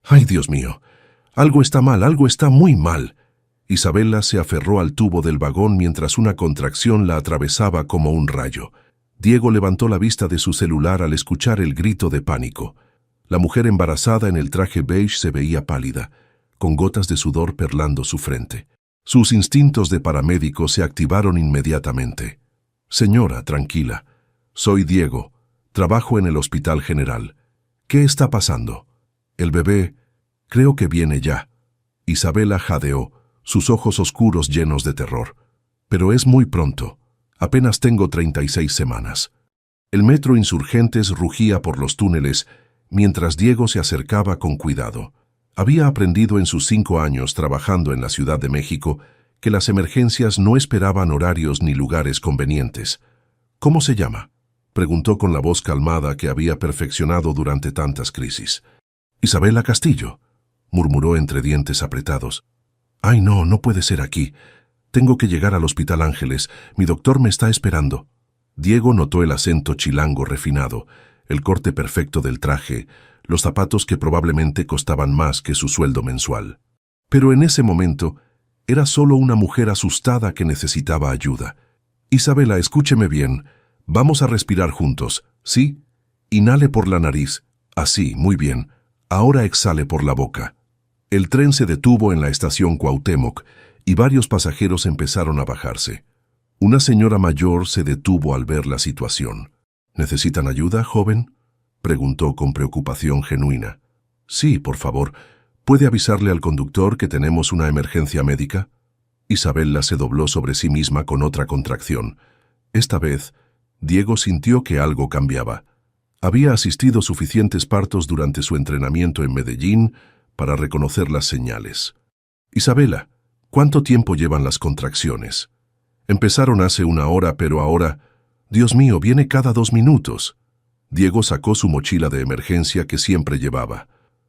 ¡Ay, Dios mío! Algo está mal, algo está muy mal. Isabela se aferró al tubo del vagón mientras una contracción la atravesaba como un rayo. Diego levantó la vista de su celular al escuchar el grito de pánico. La mujer embarazada en el traje beige se veía pálida, con gotas de sudor perlando su frente. Sus instintos de paramédico se activaron inmediatamente. Señora, tranquila. Soy Diego. Trabajo en el Hospital General. ¿Qué está pasando? El bebé, creo que viene ya. Isabela jadeó, sus ojos oscuros llenos de terror. Pero es muy pronto. Apenas tengo 36 semanas. El metro Insurgentes rugía por los túneles mientras Diego se acercaba con cuidado. Había aprendido en sus 5 años trabajando en la Ciudad de México que las emergencias no esperaban horarios ni lugares convenientes. ¿Cómo se llama?, preguntó con la voz calmada que había perfeccionado durante tantas crisis. Isabela Castillo, murmuró entre dientes apretados. Ay, no, no puede ser aquí. Tengo que llegar al Hospital Ángeles. Mi doctor me está esperando. Diego notó el acento chilango refinado, el corte perfecto del traje, los zapatos que probablemente costaban más que su sueldo mensual. Pero en ese momento, era solo una mujer asustada que necesitaba ayuda. Isabela, escúcheme bien. Vamos a respirar juntos, ¿sí? Inhale por la nariz. Así, muy bien. Ahora exhale por la boca. El tren se detuvo en la estación Cuauhtémoc y varios pasajeros empezaron a bajarse. Una señora mayor se detuvo al ver la situación. ¿Necesitan ayuda, joven?, preguntó con preocupación genuina. Sí, por favor. ¿Puede avisarle al conductor que tenemos una emergencia médica? Isabela se dobló sobre sí misma con otra contracción. Esta vez, Diego sintió que algo cambiaba. Había asistido suficientes partos durante su entrenamiento en Medellín para reconocer las señales. Isabela, ¿cuánto tiempo llevan las contracciones? Empezaron hace 1 hora, pero ahora... Dios mío, viene cada 2 minutos. Diego sacó su mochila de emergencia que siempre llevaba.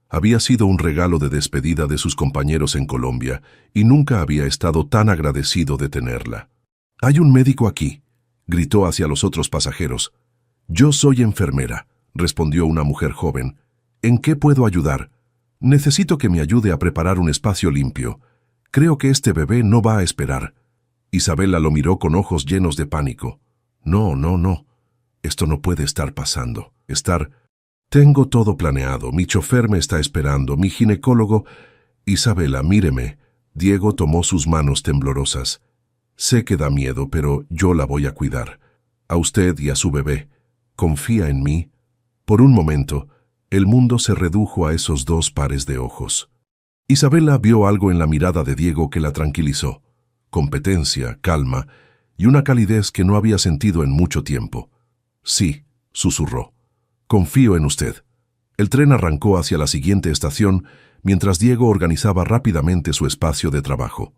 Había sido un regalo de despedida de sus compañeros en Colombia y nunca había estado tan agradecido de tenerla. «Hay un médico aquí», gritó hacia los otros pasajeros. «Yo soy enfermera», respondió una mujer joven. «¿En qué puedo ayudar? Necesito que me ayude a preparar un espacio limpio. Creo que este bebé no va a esperar». Isabela lo miró con ojos llenos de pánico. «No, no, no. Esto no puede estar pasando. Tengo todo planeado. Mi chofer me está esperando. Mi ginecólogo... Isabela, míreme». Diego tomó sus manos temblorosas. «Sé que da miedo, pero yo la voy a cuidar. A usted y a su bebé. Confía en mí». Por un momento, el mundo se redujo a esos 2 pares de ojos. Isabela vio algo en la mirada de Diego que la tranquilizó. Competencia, calma y una calidez que no había sentido en mucho tiempo. «Sí», susurró. «Confío en usted». El tren arrancó hacia la siguiente estación mientras Diego organizaba rápidamente su espacio de trabajo.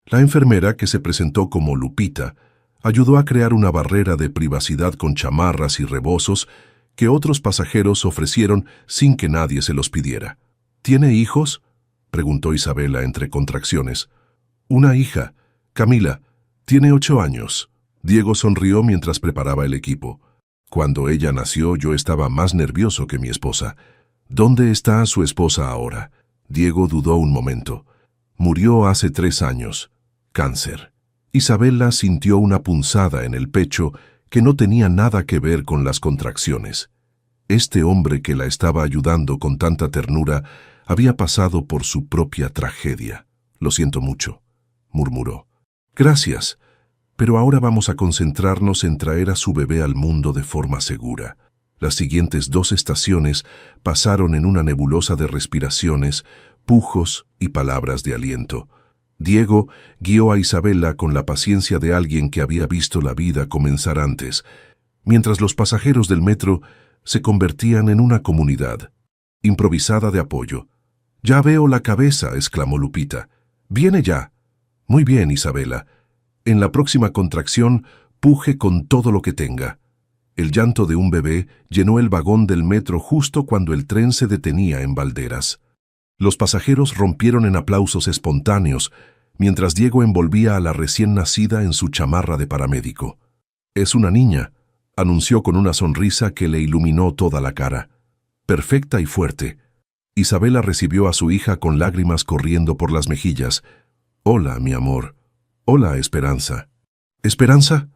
La enfermera, que se presentó como Lupita, ayudó a crear una barrera de privacidad con chamarras y rebozos que otros pasajeros ofrecieron sin que nadie se los pidiera. «¿Tiene hijos?», preguntó Isabela entre contracciones. «Una hija, Camila. Tiene 8 años». Diego sonrió mientras preparaba el equipo. «Cuando ella nació yo estaba más nervioso que mi esposa». «¿Dónde está su esposa ahora?». Diego dudó un momento. «Murió hace 3 años. Cáncer». Isabela sintió una punzada en el pecho que no tenía nada que ver con las contracciones. Este hombre que la estaba ayudando con tanta ternura había pasado por su propia tragedia. «Lo siento mucho», murmuró. «Gracias, pero ahora vamos a concentrarnos en traer a su bebé al mundo de forma segura». Las siguientes 2 estaciones pasaron en una nebulosa de respiraciones, pujos y palabras de aliento. Diego guió a Isabela con la paciencia de alguien que había visto la vida comenzar antes, mientras los pasajeros del metro se convertían en una comunidad improvisada de apoyo. «Ya veo la cabeza», exclamó Lupita. «Viene ya». «Muy bien, Isabela. En la próxima contracción, puje con todo lo que tenga». El llanto de un bebé llenó el vagón del metro justo cuando el tren se detenía en Valderas. Los pasajeros rompieron en aplausos espontáneos, mientras Diego envolvía a la recién nacida en su chamarra de paramédico. «Es una niña», anunció con una sonrisa que le iluminó toda la cara. «Perfecta y fuerte». Isabela recibió a su hija con lágrimas corriendo por las mejillas. «Hola, mi amor. Hola, Esperanza». «¿Esperanza?»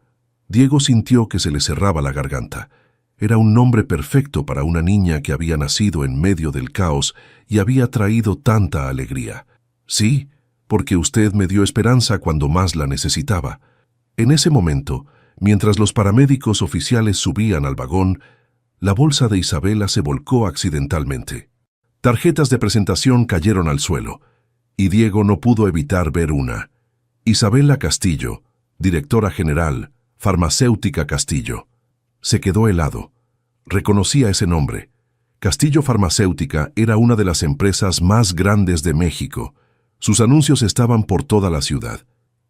Diego sintió que se le cerraba la garganta. Era un nombre perfecto para una niña que había nacido en medio del caos y había traído tanta alegría. «Sí, porque usted me dio esperanza cuando más la necesitaba». En ese momento, mientras los paramédicos oficiales subían al vagón, la bolsa de Isabela se volcó accidentalmente. Tarjetas de presentación cayeron al suelo, y Diego no pudo evitar ver una. Isabela Castillo, directora general, Farmacéutica Castillo. Se quedó helado. Reconocía ese nombre. Castillo Farmacéutica era una de las empresas más grandes de México. Sus anuncios estaban por toda la ciudad.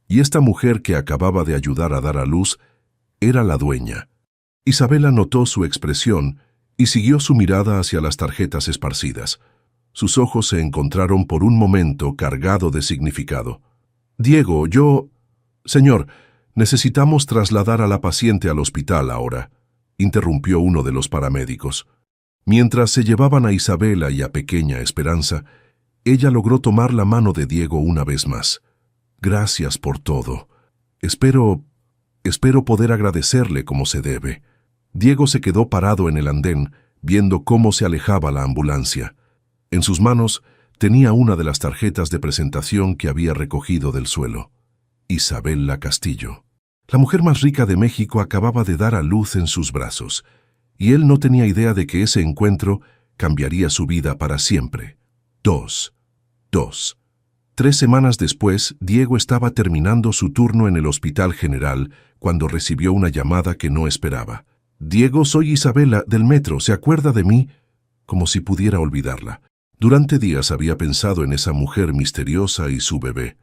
Y esta mujer que acababa de ayudar a dar a luz era la dueña. Isabela notó su expresión y siguió su mirada hacia las tarjetas esparcidas. Sus ojos se encontraron por un momento cargado de significado. «Diego, Señor, necesitamos trasladar a la paciente al hospital ahora», interrumpió uno de los paramédicos. Mientras se llevaban a Isabela y a Pequeña Esperanza, ella logró tomar la mano de Diego una vez más. «Gracias por todo. Espero poder agradecerle como se debe». Diego se quedó parado en el andén, viendo cómo se alejaba la ambulancia. En sus manos tenía una de las tarjetas de presentación que había recogido del suelo. Isabela Castillo. La mujer más rica de México acababa de dar a luz en sus brazos, y él no tenía idea de que ese encuentro cambiaría su vida para siempre. 2. 3 semanas después, Diego estaba terminando su turno en el Hospital General cuando recibió una llamada que no esperaba. «Diego, soy Isabela, del metro, ¿se acuerda de mí?» Como si pudiera olvidarla. Durante días había pensado en esa mujer misteriosa y su bebé.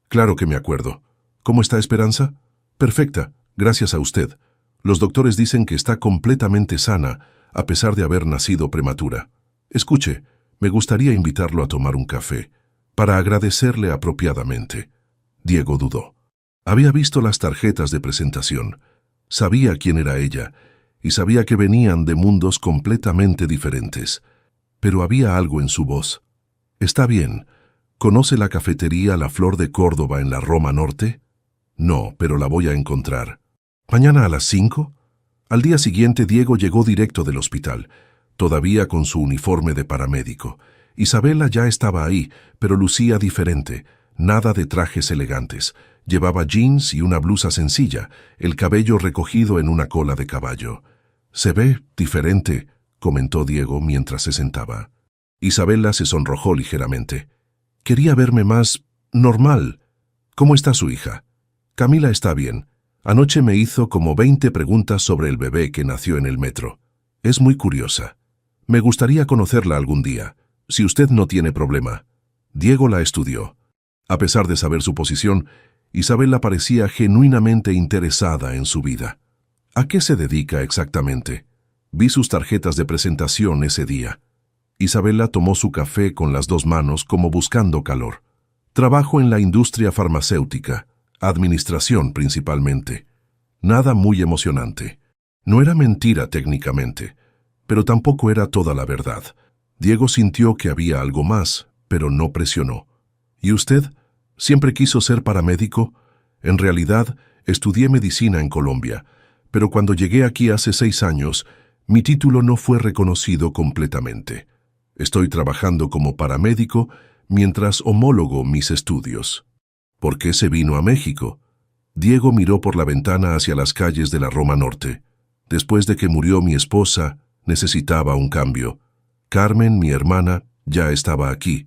«Claro que me acuerdo. ¿Cómo está Esperanza?» «Perfecta, gracias a usted. Los doctores dicen que está completamente sana, a pesar de haber nacido prematura. Escuche, me gustaría invitarlo a tomar un café, para agradecerle apropiadamente». Diego dudó. Había visto las tarjetas de presentación. Sabía quién era ella, y sabía que venían de mundos completamente diferentes. Pero había algo en su voz. «Está bien. ¿Conoce la cafetería La Flor de Córdoba en la Roma Norte?» «No, pero la voy a encontrar». «¿Mañana a las 5?» Al día siguiente, Diego llegó directo del hospital, todavía con su uniforme de paramédico. Isabela ya estaba ahí, pero lucía diferente, nada de trajes elegantes. Llevaba jeans y una blusa sencilla, el cabello recogido en una cola de caballo. «Se ve diferente», comentó Diego mientras se sentaba. Isabela se sonrojó ligeramente. «Quería verme más normal. ¿Cómo está su hija?» «Camila está bien. Anoche me hizo como 20 preguntas sobre el bebé que nació en el metro. Es muy curiosa. Me gustaría conocerla algún día, si usted no tiene problema». Diego la estudió. A pesar de saber su posición, Isabela parecía genuinamente interesada en su vida. «¿A qué se dedica exactamente?» Vi sus tarjetas de presentación ese día. Isabela tomó su café con las 2 manos como buscando calor. «Trabajo en la industria farmacéutica, administración principalmente. Nada muy emocionante. No era mentira técnicamente, pero tampoco era toda la verdad». Diego sintió que había algo más, pero no presionó. «¿Y usted? ¿Siempre quiso ser paramédico?» «En realidad, estudié medicina en Colombia, pero cuando llegué aquí hace 6 años, mi título no fue reconocido completamente. Estoy trabajando como paramédico mientras homólogo mis estudios». «¿Por qué se vino a México?» Diego miró por la ventana hacia las calles de la Roma Norte. «Después de que murió mi esposa, necesitaba un cambio. Carmen, mi hermana, ya estaba aquí.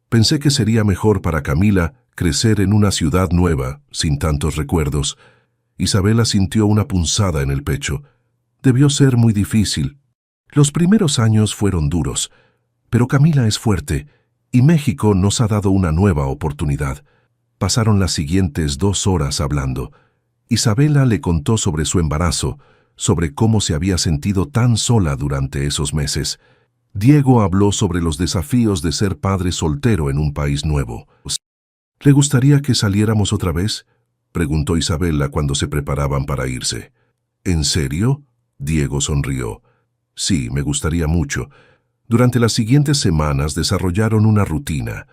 Pensé que sería mejor para Camila crecer en una ciudad nueva, sin tantos recuerdos». Isabela sintió una punzada en el pecho. Debió ser muy difícil. Los primeros años fueron duros, pero Camila es fuerte, y México nos ha dado una nueva oportunidad. Pasaron las siguientes 2 horas hablando. Isabela le contó sobre su embarazo, sobre cómo se había sentido tan sola durante esos meses. Diego habló sobre los desafíos de ser padre soltero en un país nuevo. «¿Le gustaría que saliéramos otra vez?», preguntó Isabela cuando se preparaban para irse. «¿En serio?», Diego sonrió. «Sí, me gustaría mucho, Durante las siguientes semanas desarrollaron una rutina.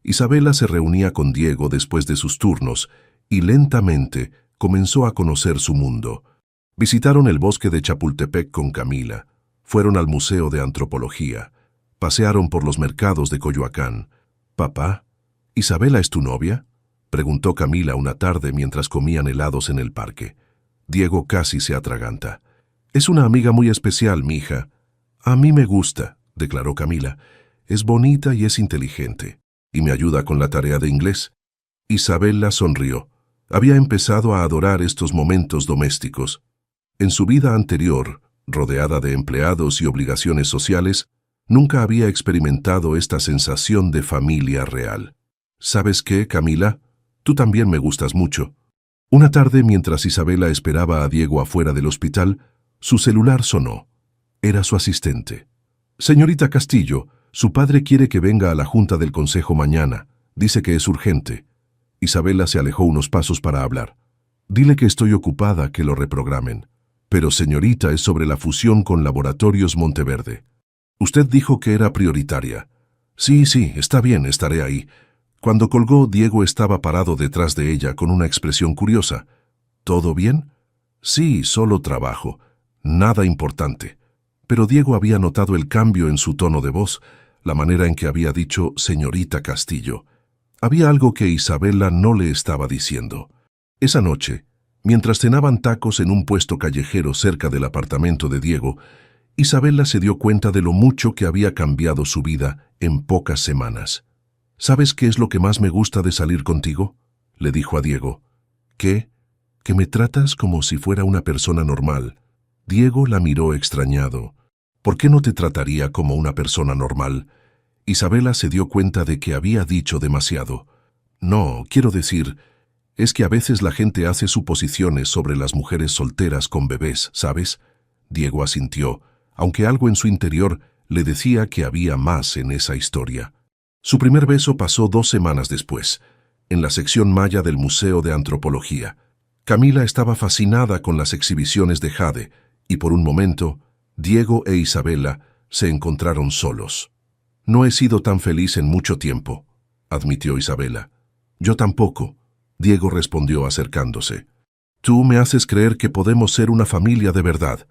Isabela se reunía con Diego después de sus turnos y lentamente comenzó a conocer su mundo. Visitaron el bosque de Chapultepec con Camila, fueron al Museo de Antropología, pasearon por los mercados de Coyoacán. «Papá, ¿Isabela es tu novia?», preguntó Camila una tarde mientras comían helados en el parque. Diego casi se atraganta. «Es una amiga muy especial, mija». «A mí me gusta», declaró Camila. «Es bonita y es inteligente. Y me ayuda con la tarea de inglés». Isabela sonrió. Había empezado a adorar estos momentos domésticos. En su vida anterior, rodeada de empleados y obligaciones sociales, nunca había experimentado esta sensación de familia real. «¿Sabes qué, Camila? Tú también me gustas mucho». Una tarde, mientras Isabela esperaba a Diego afuera del hospital, su celular sonó. Era su asistente. «Señorita Castillo, su padre quiere que venga a la junta del consejo mañana. Dice que es urgente». Isabela se alejó unos pasos para hablar. «Dile que estoy ocupada, que lo reprogramen». «Pero señorita, es sobre la fusión con Laboratorios Monteverde. Usted dijo que era prioritaria». «Sí, está bien, estaré ahí». Cuando colgó, Diego estaba parado detrás de ella con una expresión curiosa. «¿Todo bien?» «Sí, solo trabajo. Nada importante». Pero Diego había notado el cambio en su tono de voz, la manera en que había dicho «señorita Castillo». Había algo que Isabela no le estaba diciendo. Esa noche, mientras cenaban tacos en un puesto callejero cerca del apartamento de Diego, Isabela se dio cuenta de lo mucho que había cambiado su vida en pocas semanas. «¿Sabes qué es lo que más me gusta de salir contigo?», le dijo a Diego. «¿Qué? Que me tratas como si fuera una persona normal». Diego la miró extrañado. «¿Por qué no te trataría como una persona normal?». Isabela se dio cuenta de que había dicho demasiado. «No, quiero decir, es que a veces la gente hace suposiciones sobre las mujeres solteras con bebés, ¿sabes?». Diego asintió, aunque algo en su interior le decía que había más en esa historia. Su primer beso pasó 2 semanas después, en la sección maya del Museo de Antropología. Camila estaba fascinada con las exhibiciones de Jade, y por un momento, Diego e Isabela se encontraron solos. «No he sido tan feliz en mucho tiempo», admitió Isabela. «Yo tampoco», Diego respondió acercándose. «Tú me haces creer que podemos ser una familia de verdad».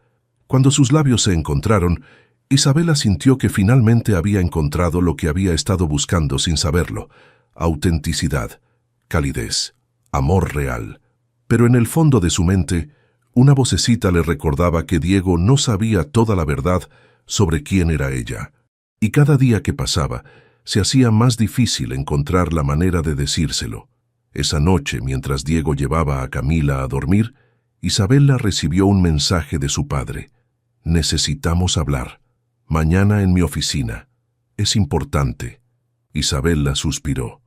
Cuando sus labios se encontraron, Isabela sintió que finalmente había encontrado lo que había estado buscando sin saberlo: autenticidad, calidez, amor real. Pero en el fondo de su mente, una vocecita le recordaba que Diego no sabía toda la verdad sobre quién era ella. Y cada día que pasaba, se hacía más difícil encontrar la manera de decírselo. Esa noche, mientras Diego llevaba a Camila a dormir, Isabela recibió un mensaje de su padre. «Necesitamos hablar. Mañana en mi oficina. Es importante». Isabela suspiró.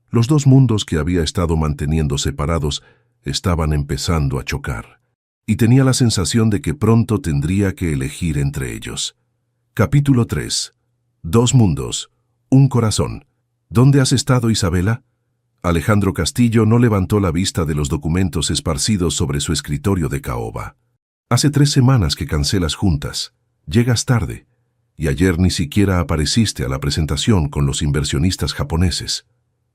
Los 2 mundos que había estado manteniendo separados estaban empezando a chocar, y tenía la sensación de que pronto tendría que elegir entre ellos. Capítulo 3. 2 mundos, un corazón. ¿Dónde has estado, Isabela? Alejandro Castillo no levantó la vista de los documentos esparcidos sobre su escritorio de caoba. «Hace 3 semanas que cancelas juntas. Llegas tarde. Y ayer ni siquiera apareciste a la presentación con los inversionistas japoneses».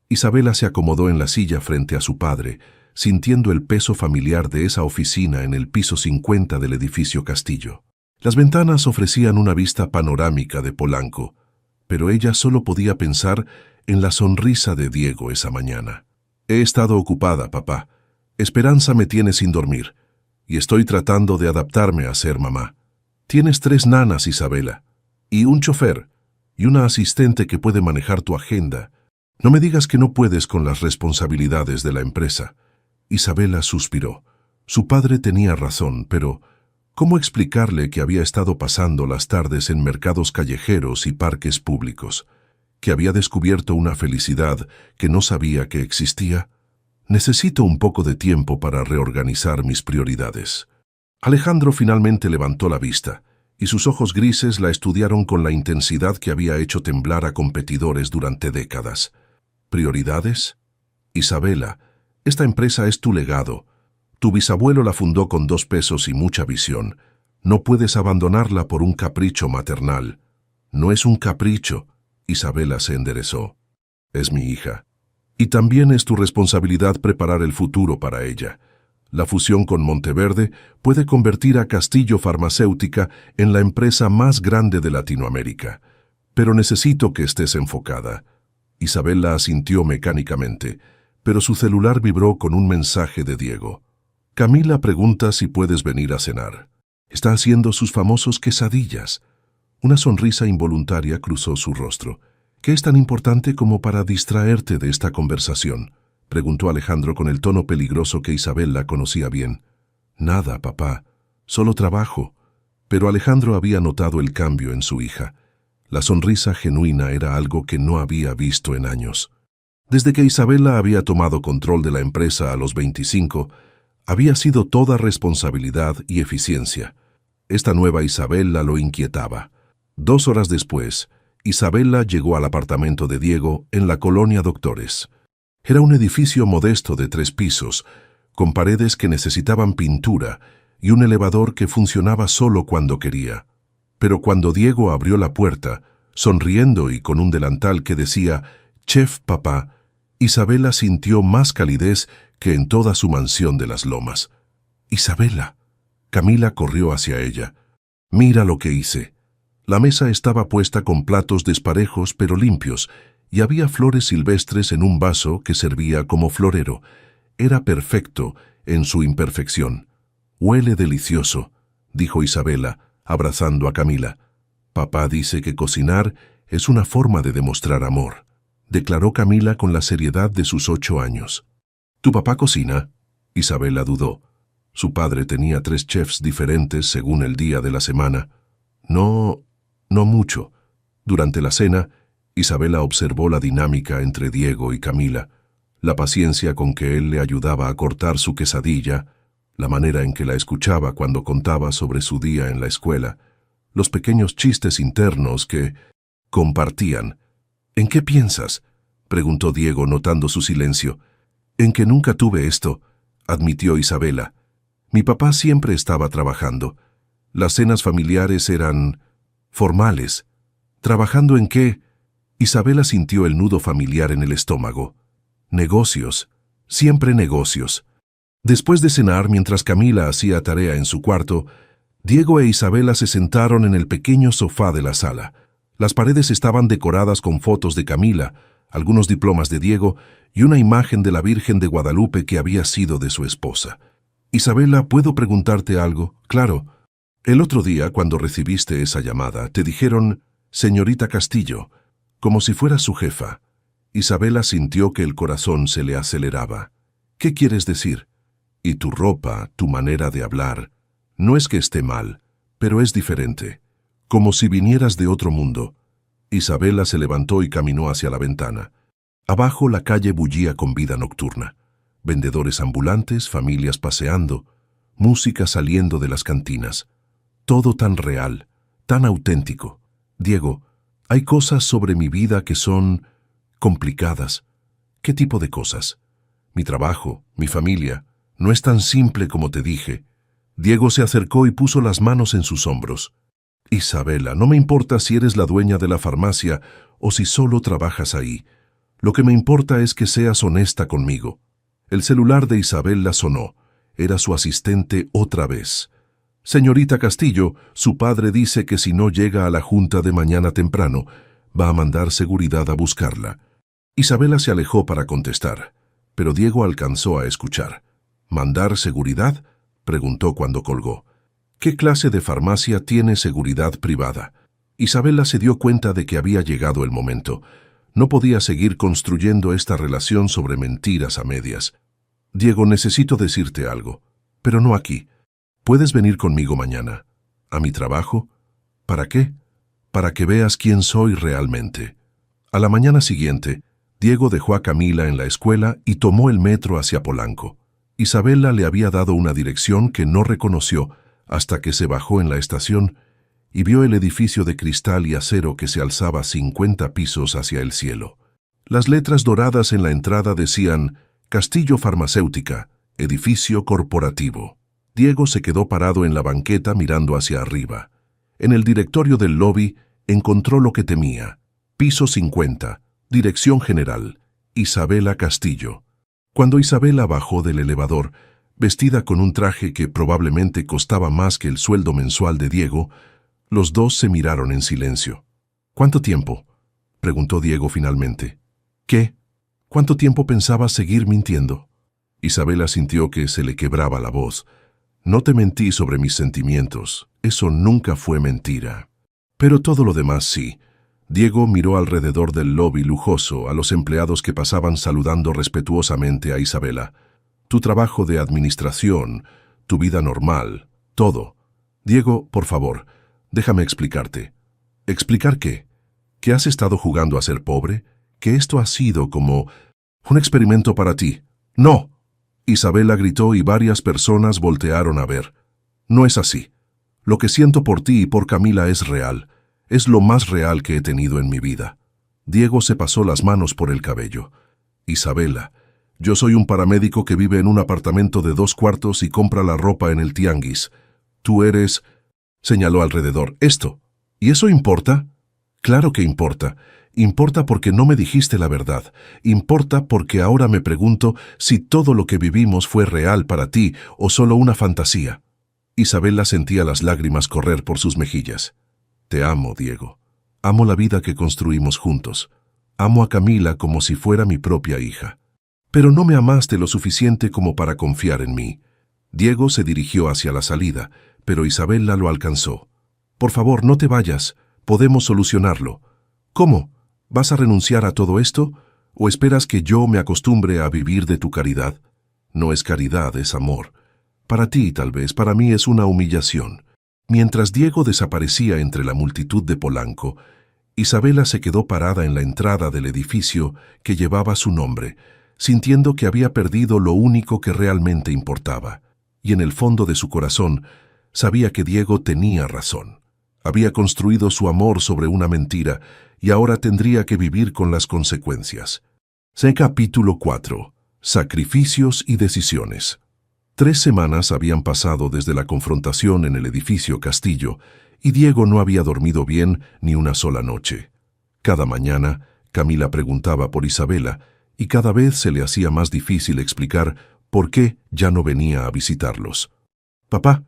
Isabela se acomodó en la silla frente a su padre, sintiendo el peso familiar de esa oficina en el piso 50 del edificio Castillo. Las ventanas ofrecían una vista panorámica de Polanco, pero ella solo podía pensar en la sonrisa de Diego esa mañana. «He estado ocupada, papá. Esperanza me tiene sin dormir, y estoy tratando de adaptarme a ser mamá. Tienes 3 nanas, Isabela, y un chofer, y una asistente que puede manejar tu agenda. No me digas que no puedes con las responsabilidades de la empresa». Isabela suspiró. Su padre tenía razón, pero ¿cómo explicarle que había estado pasando las tardes en mercados callejeros y parques públicos? ¿Que había descubierto una felicidad que no sabía que existía? «Necesito un poco de tiempo para reorganizar mis prioridades». Alejandro finalmente levantó la vista, y sus ojos grises la estudiaron con la intensidad que había hecho temblar a competidores durante décadas. «¿Prioridades? Isabela, esta empresa es tu legado. Tu bisabuelo la fundó con 2 pesos y mucha visión. No puedes abandonarla por un capricho maternal». No es un capricho. Isabela se enderezó. Es mi hija. Y también es tu responsabilidad preparar el futuro para ella. La fusión con Monteverde puede convertir a Castillo Farmacéutica en la empresa más grande de Latinoamérica. Pero necesito que estés enfocada. Isabela asintió mecánicamente, pero su celular vibró con un mensaje de Diego. Camila pregunta si puedes venir a cenar. Está haciendo sus famosos quesadillas. Una sonrisa involuntaria cruzó su rostro. ¿Qué es tan importante como para distraerte de esta conversación?, preguntó Alejandro con el tono peligroso que Isabela conocía bien. Nada, papá. Solo trabajo. Pero Alejandro había notado el cambio en su hija. La sonrisa genuina era algo que no había visto en años. Desde que Isabela había tomado control de la empresa a los 25, había sido toda responsabilidad y eficiencia. Esta nueva Isabela lo inquietaba. 2 horas después, Isabela llegó al apartamento de Diego en la colonia Doctores. Era un edificio modesto de 3 pisos, con paredes que necesitaban pintura y un elevador que funcionaba solo cuando quería. Pero cuando Diego abrió la puerta, sonriendo y con un delantal que decía «Chef Papá», Isabela sintió más calidez que en toda su mansión de las Lomas. «Isabela». Camila corrió hacia ella. «Mira lo que hice». La mesa estaba puesta con platos desparejos pero limpios, y había flores silvestres en un vaso que servía como florero. Era perfecto en su imperfección. «Huele delicioso», dijo Isabela, abrazando a Camila. «Papá dice que cocinar es una forma de demostrar amor», declaró Camila con la seriedad de sus 8 años. «¿Tu papá cocina?», Isabela dudó. Su padre tenía 3 chefs diferentes según el día de la semana. No mucho. Durante la cena, Isabela observó la dinámica entre Diego y Camila, la paciencia con que él le ayudaba a cortar su quesadilla, la manera en que la escuchaba cuando contaba sobre su día en la escuela, los pequeños chistes internos que compartían. «¿En qué piensas?», preguntó Diego notando su silencio. «En que nunca tuve esto», admitió Isabela. «Mi papá siempre estaba trabajando. Las cenas familiares eran formales». «¿Trabajando en qué?». Isabela sintió el nudo familiar en el estómago. «Negocios. Siempre negocios». Después de cenar, mientras Camila hacía tarea en su cuarto, Diego e Isabela se sentaron en el pequeño sofá de la sala. Las paredes estaban decoradas con fotos de Camila, algunos diplomas de Diego y una imagen de la Virgen de Guadalupe que había sido de su esposa. «Isabela, ¿puedo preguntarte algo?». «Claro». «El otro día, cuando recibiste esa llamada, te dijeron, señorita Castillo, como si fuera su jefa». Isabela sintió que el corazón se le aceleraba. «¿Qué quieres decir?». «Y tu ropa, tu manera de hablar, no es que esté mal, pero es diferente, como si vinieras de otro mundo». Isabela se levantó y caminó hacia la ventana. Abajo la calle bullía con vida nocturna. Vendedores ambulantes, familias paseando, música saliendo de las cantinas. Todo tan real, tan auténtico. «Diego, hay cosas sobre mi vida que son complicadas». «¿Qué tipo de cosas?». «Mi trabajo, mi familia. No es tan simple como te dije». Diego se acercó y puso las manos en sus hombros. «Isabela, no me importa si eres la dueña de la farmacia o si solo trabajas ahí. Lo que me importa es que seas honesta conmigo». El celular de Isabela sonó. Era su asistente otra vez. «Señorita Castillo, su padre dice que si no llega a la junta de mañana temprano, va a mandar seguridad a buscarla». Isabela se alejó para contestar, pero Diego alcanzó a escuchar. «¿Mandar seguridad?», preguntó cuando colgó. «¿Qué clase de farmacia tiene seguridad privada?». Isabela se dio cuenta de que había llegado el momento. No podía seguir construyendo esta relación sobre mentiras a medias. «Diego, necesito decirte algo, pero no aquí. ¿Puedes venir conmigo mañana? ¿A mi trabajo? ¿Para qué? Para que veas quién soy realmente». A la mañana siguiente, Diego dejó a Camila en la escuela y tomó el metro hacia Polanco. Isabela le había dado una dirección que no reconoció hasta que se bajó en la estación y vio el edificio de cristal y acero que se alzaba 50 pisos hacia el cielo. Las letras doradas en la entrada decían «Castillo Farmacéutica, edificio corporativo». Diego se quedó parado en la banqueta mirando hacia arriba. En el directorio del lobby, encontró lo que temía. Piso 50, dirección general, Isabela Castillo. Cuando Isabela bajó del elevador, vestida con un traje que probablemente costaba más que el sueldo mensual de Diego, los dos se miraron en silencio. ¿Cuánto tiempo?, preguntó Diego finalmente. ¿Qué? ¿Cuánto tiempo pensabas seguir mintiendo? Isabela sintió que se le quebraba la voz. No te mentí sobre mis sentimientos. Eso nunca fue mentira. Pero todo lo demás sí. Diego miró alrededor del lobby lujoso a los empleados que pasaban saludando respetuosamente a Isabela. Tu trabajo de administración, tu vida normal, todo. Diego, por favor, déjame explicarte. ¿Explicar qué? ¿Que has estado jugando a ser pobre? ¿Que esto ha sido como un experimento para ti? ¡No! Isabela gritó y varias personas voltearon a ver. No es así. Lo que siento por ti y por Camila es real. Es lo más real que he tenido en mi vida. Diego se pasó las manos por el cabello. Isabela, yo soy un paramédico que vive en un apartamento de 2 cuartos y compra la ropa en el tianguis. Tú eres... señaló alrededor. ¿Esto? ¿Y eso importa? Claro que importa. Importa porque no me dijiste la verdad. Importa porque ahora me pregunto si todo lo que vivimos fue real para ti o solo una fantasía. Isabela sentía las lágrimas correr por sus mejillas. Te amo, Diego. Amo la vida que construimos juntos. Amo a Camila como si fuera mi propia hija. Pero no me amaste lo suficiente como para confiar en mí. Diego se dirigió hacia la salida, pero Isabela lo alcanzó. Por favor, no te vayas. Podemos solucionarlo. ¿Cómo? ¿Vas a renunciar a todo esto? ¿O esperas que yo me acostumbre a vivir de tu caridad? No es caridad, es amor. Para ti, tal vez, para mí es una humillación. Mientras Diego desaparecía entre la multitud de Polanco, Isabela se quedó parada en la entrada del edificio que llevaba su nombre, sintiendo que había perdido lo único que realmente importaba. Y en el fondo de su corazón, sabía que Diego tenía razón. Había construido su amor sobre una mentira y ahora tendría que vivir con las consecuencias. Capítulo 4. Sacrificios y decisiones. 3 semanas habían pasado desde la confrontación en el edificio Castillo y Diego no había dormido bien ni una sola noche. Cada mañana, Camila preguntaba por Isabela y cada vez se le hacía más difícil explicar por qué ya no venía a visitarlos. «Papá,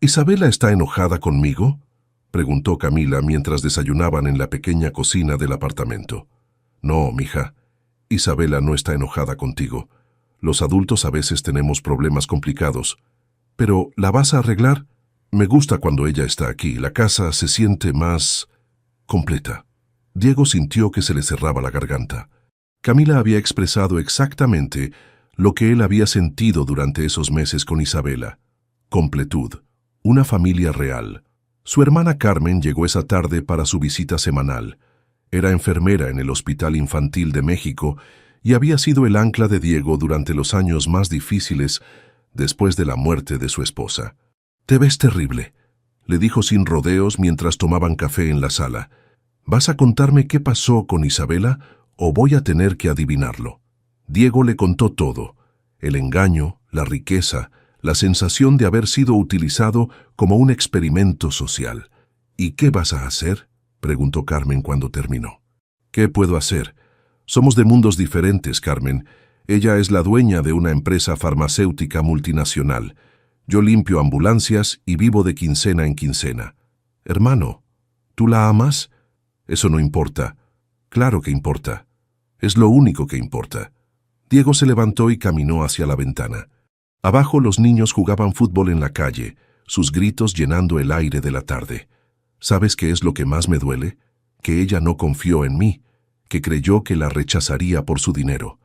¿Isabela está enojada conmigo?», preguntó Camila mientras desayunaban en la pequeña cocina del apartamento. «No, mija, Isabela no está enojada contigo. Los adultos a veces tenemos problemas complicados. Pero, ¿la vas a arreglar? Me gusta cuando ella está aquí. La casa se siente más... completa». Diego sintió que se le cerraba la garganta. Camila había expresado exactamente lo que él había sentido durante esos meses con Isabela. Completud. Una familia real. Su hermana Carmen llegó esa tarde para su visita semanal. Era enfermera en el Hospital Infantil de México y había sido el ancla de Diego durante los años más difíciles después de la muerte de su esposa. «Te ves terrible», le dijo sin rodeos mientras tomaban café en la sala. «¿Vas a contarme qué pasó con Isabela o voy a tener que adivinarlo?» Diego le contó todo: el engaño, la riqueza, la sensación de haber sido utilizado como un experimento social. «¿Y qué vas a hacer?», preguntó Carmen cuando terminó. «¿Qué puedo hacer? Somos de mundos diferentes, Carmen. Ella es la dueña de una empresa farmacéutica multinacional. Yo limpio ambulancias y vivo de quincena en quincena. Hermano, ¿tú la amas? Eso no importa». «Claro que importa. Es lo único que importa». Diego se levantó y caminó hacia la ventana. Abajo los niños jugaban fútbol en la calle, sus gritos llenando el aire de la tarde. ¿Sabes qué es lo que más me duele? Que ella no confió en mí, que creyó que la rechazaría por su dinero.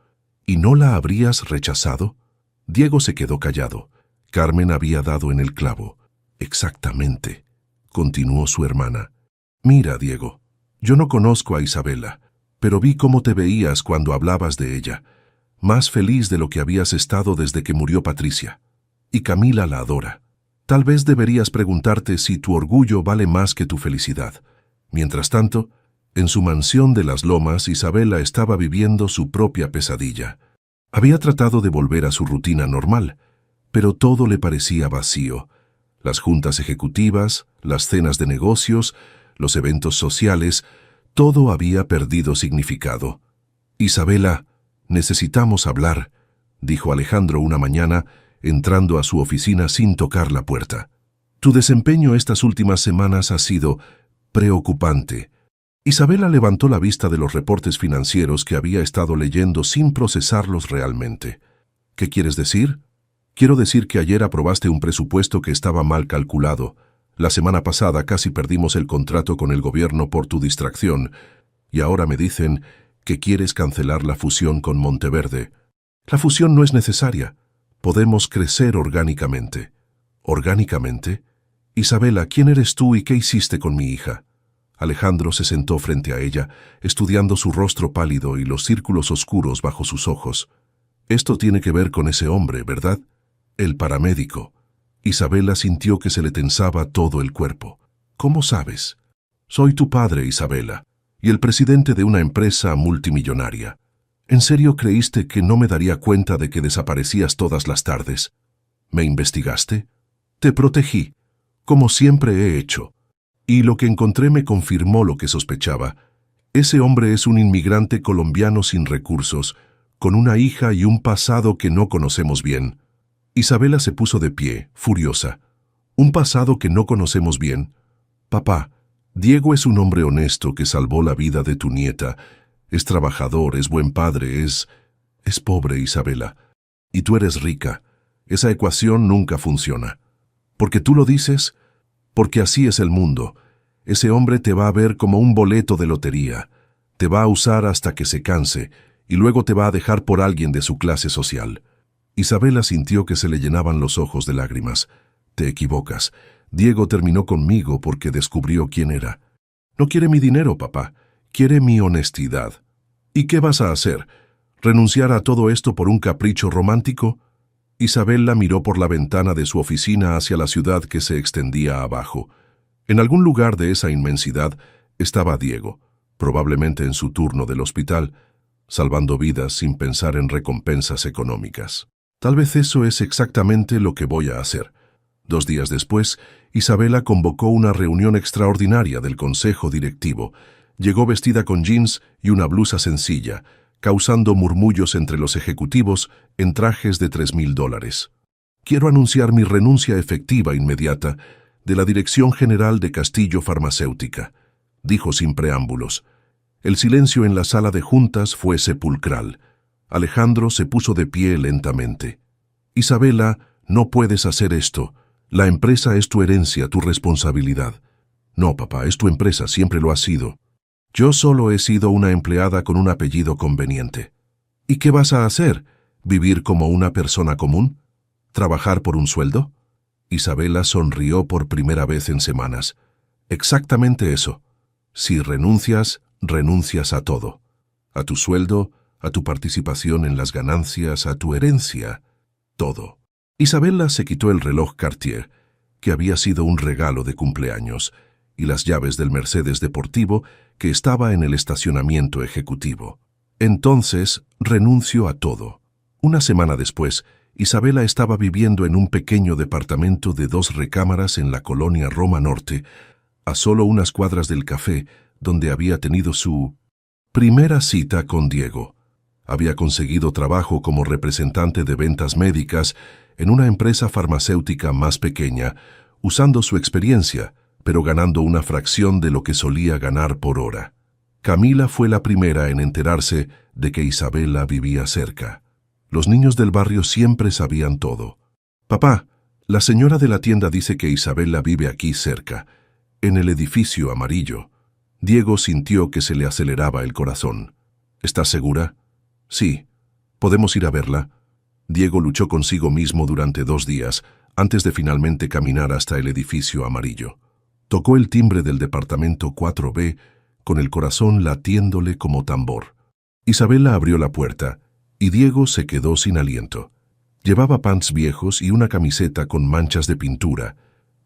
¿Y no la habrías rechazado? Diego se quedó callado. Carmen había dado en el clavo. «Exactamente», continuó su hermana. «Mira, Diego, yo no conozco a Isabela, pero vi cómo te veías cuando hablabas de ella, más feliz de lo que habías estado desde que murió Patricia. Y Camila la adora. Tal vez deberías preguntarte si tu orgullo vale más que tu felicidad». Mientras tanto, en su mansión de las Lomas, Isabela estaba viviendo su propia pesadilla. Había tratado de volver a su rutina normal, pero todo le parecía vacío. Las juntas ejecutivas, las cenas de negocios, los eventos sociales, todo había perdido significado. «Isabela, necesitamos hablar», dijo Alejandro una mañana, entrando a su oficina sin tocar la puerta. «Tu desempeño estas últimas semanas ha sido preocupante». Isabela levantó la vista de los reportes financieros que había estado leyendo sin procesarlos realmente. «¿Qué quieres decir?» «Quiero decir que ayer aprobaste un presupuesto que estaba mal calculado. La semana pasada casi perdimos el contrato con el gobierno por tu distracción, y ahora me dicen que quieres cancelar la fusión con Monteverde. La fusión no es necesaria. Podemos crecer orgánicamente». «¿Orgánicamente? Isabela, ¿quién eres tú y qué hiciste con mi hija?» Alejandro se sentó frente a ella, estudiando su rostro pálido y los círculos oscuros bajo sus ojos. «Esto tiene que ver con ese hombre, ¿verdad? El paramédico». Isabela sintió que se le tensaba todo el cuerpo. «¿Cómo sabes?» «Soy tu padre, Isabela, y el presidente de una empresa multimillonaria. ¿En serio creíste que no me daría cuenta de que desaparecías todas las tardes? ¿Me investigaste? Te protegí, como siempre he hecho. Y lo que encontré me confirmó lo que sospechaba. Ese hombre es un inmigrante colombiano sin recursos, con una hija y un pasado que no conocemos bien». Isabela se puso de pie, furiosa. «¿Un pasado que no conocemos bien? Papá, Diego es un hombre honesto que salvó la vida de tu nieta. Es trabajador, es buen padre, es pobre, Isabela. Y tú eres rica. Esa ecuación nunca funciona. ¿Porque tú lo dices? Porque así es el mundo. Ese hombre te va a ver como un boleto de lotería. Te va a usar hasta que se canse, y luego te va a dejar por alguien de su clase social». Isabela sintió que se le llenaban los ojos de lágrimas. «Te equivocas. Diego terminó conmigo porque descubrió quién era. No quiere mi dinero, papá. Quiere mi honestidad. ¿Y qué vas a hacer? ¿Renunciar a todo esto por un capricho romántico?» Isabela miró por la ventana de su oficina hacia la ciudad que se extendía abajo. En algún lugar de esa inmensidad estaba Diego, probablemente en su turno del hospital, salvando vidas sin pensar en recompensas económicas. «Tal vez eso es exactamente lo que voy a hacer». 2 días después, Isabela convocó una reunión extraordinaria del consejo directivo. Llegó vestida con jeans y una blusa sencilla, causando murmullos entre los ejecutivos en trajes de $3,000. «Quiero anunciar mi renuncia efectiva inmediata de la Dirección General de Castillo Farmacéutica», dijo sin preámbulos. El silencio en la sala de juntas fue sepulcral. Alejandro se puso de pie lentamente. «Isabela, no puedes hacer esto. La empresa es tu herencia, tu responsabilidad». «No, papá, es tu empresa, siempre lo ha sido. Yo solo he sido una empleada con un apellido conveniente». «¿Y qué vas a hacer? ¿Vivir como una persona común? ¿Trabajar por un sueldo?» Isabela sonrió por primera vez en semanas. «Exactamente eso. Si renuncias, renuncias a todo. A tu sueldo, a tu participación en las ganancias, a tu herencia, todo». Isabela se quitó el reloj Cartier, que había sido un regalo de cumpleaños, y las llaves del Mercedes deportivo que estaba en el estacionamiento ejecutivo. «Entonces, renuncio a todo». Una semana después, Isabela estaba viviendo en un pequeño departamento de 2 recámaras en la colonia Roma Norte, a solo unas cuadras del café donde había tenido su primera cita con Diego. Había conseguido trabajo como representante de ventas médicas en una empresa farmacéutica más pequeña, usando su experiencia, pero ganando una fracción de lo que solía ganar por hora. Camila fue la primera en enterarse de que Isabela vivía cerca. Los niños del barrio siempre sabían todo. «Papá, la señora de la tienda dice que Isabela vive aquí cerca, en el edificio amarillo». Diego sintió que se le aceleraba el corazón. «¿Estás segura?» «Sí. ¿Podemos ir a verla?» Diego luchó consigo mismo durante 2 días, antes de finalmente caminar hasta el edificio amarillo. Tocó el timbre del departamento 4B, con el corazón latiéndole como tambor. Isabela abrió la puerta, y Diego se quedó sin aliento. Llevaba pants viejos y una camiseta con manchas de pintura.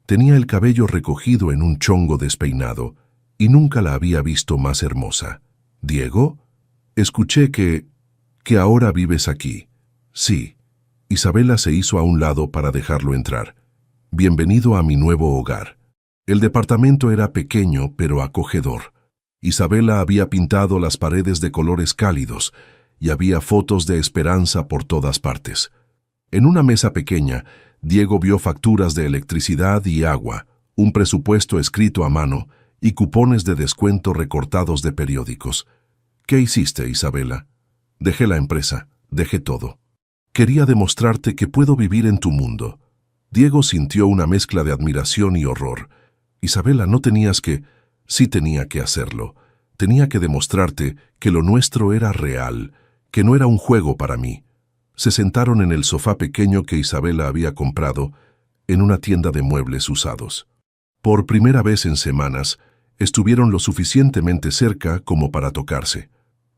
Tenía el cabello recogido en un chongo despeinado, y nunca la había visto más hermosa. «¿Diego? Escuché que ahora vives aquí». «Sí». Isabela se hizo a un lado para dejarlo entrar. «Bienvenido a mi nuevo hogar». El departamento era pequeño pero acogedor. Isabela había pintado las paredes de colores cálidos y había fotos de esperanza por todas partes. En una mesa pequeña, Diego vio facturas de electricidad y agua, un presupuesto escrito a mano y cupones de descuento recortados de periódicos. ¿Qué hiciste, Isabela? Dejé la empresa, dejé todo. Quería demostrarte que puedo vivir en tu mundo. Diego sintió una mezcla de admiración y horror. Isabela, no tenías que... Sí tenía que hacerlo. Tenía que demostrarte que lo nuestro era real, que no era un juego para mí. Se sentaron en el sofá pequeño que Isabela había comprado en una tienda de muebles usados. Por primera vez en semanas, estuvieron lo suficientemente cerca como para tocarse.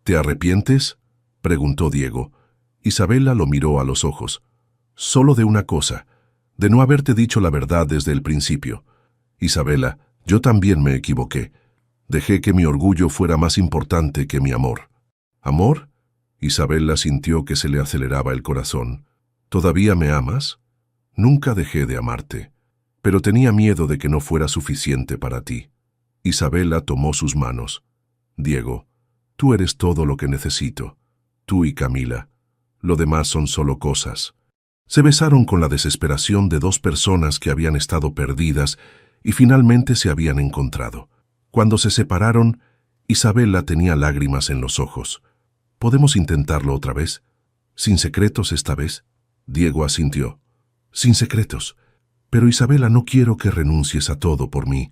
¿Te arrepientes?, preguntó Diego. Isabela lo miró a los ojos. Solo de una cosa, de no haberte dicho la verdad desde el principio. Isabela, yo también me equivoqué. Dejé que mi orgullo fuera más importante que mi amor. ¿Amor? Isabela sintió que se le aceleraba el corazón. ¿Todavía me amas? Nunca dejé de amarte, pero tenía miedo de que no fuera suficiente para ti. Isabela tomó sus manos. Diego, tú eres todo lo que necesito. Tú y Camila. Lo demás son solo cosas. Se besaron con la desesperación de dos personas que habían estado perdidas y finalmente se habían encontrado. Cuando se separaron, Isabela tenía lágrimas en los ojos. ¿Podemos intentarlo otra vez? ¿Sin secretos esta vez? Diego asintió. Sin secretos. Pero Isabela, no quiero que renuncies a todo por mí.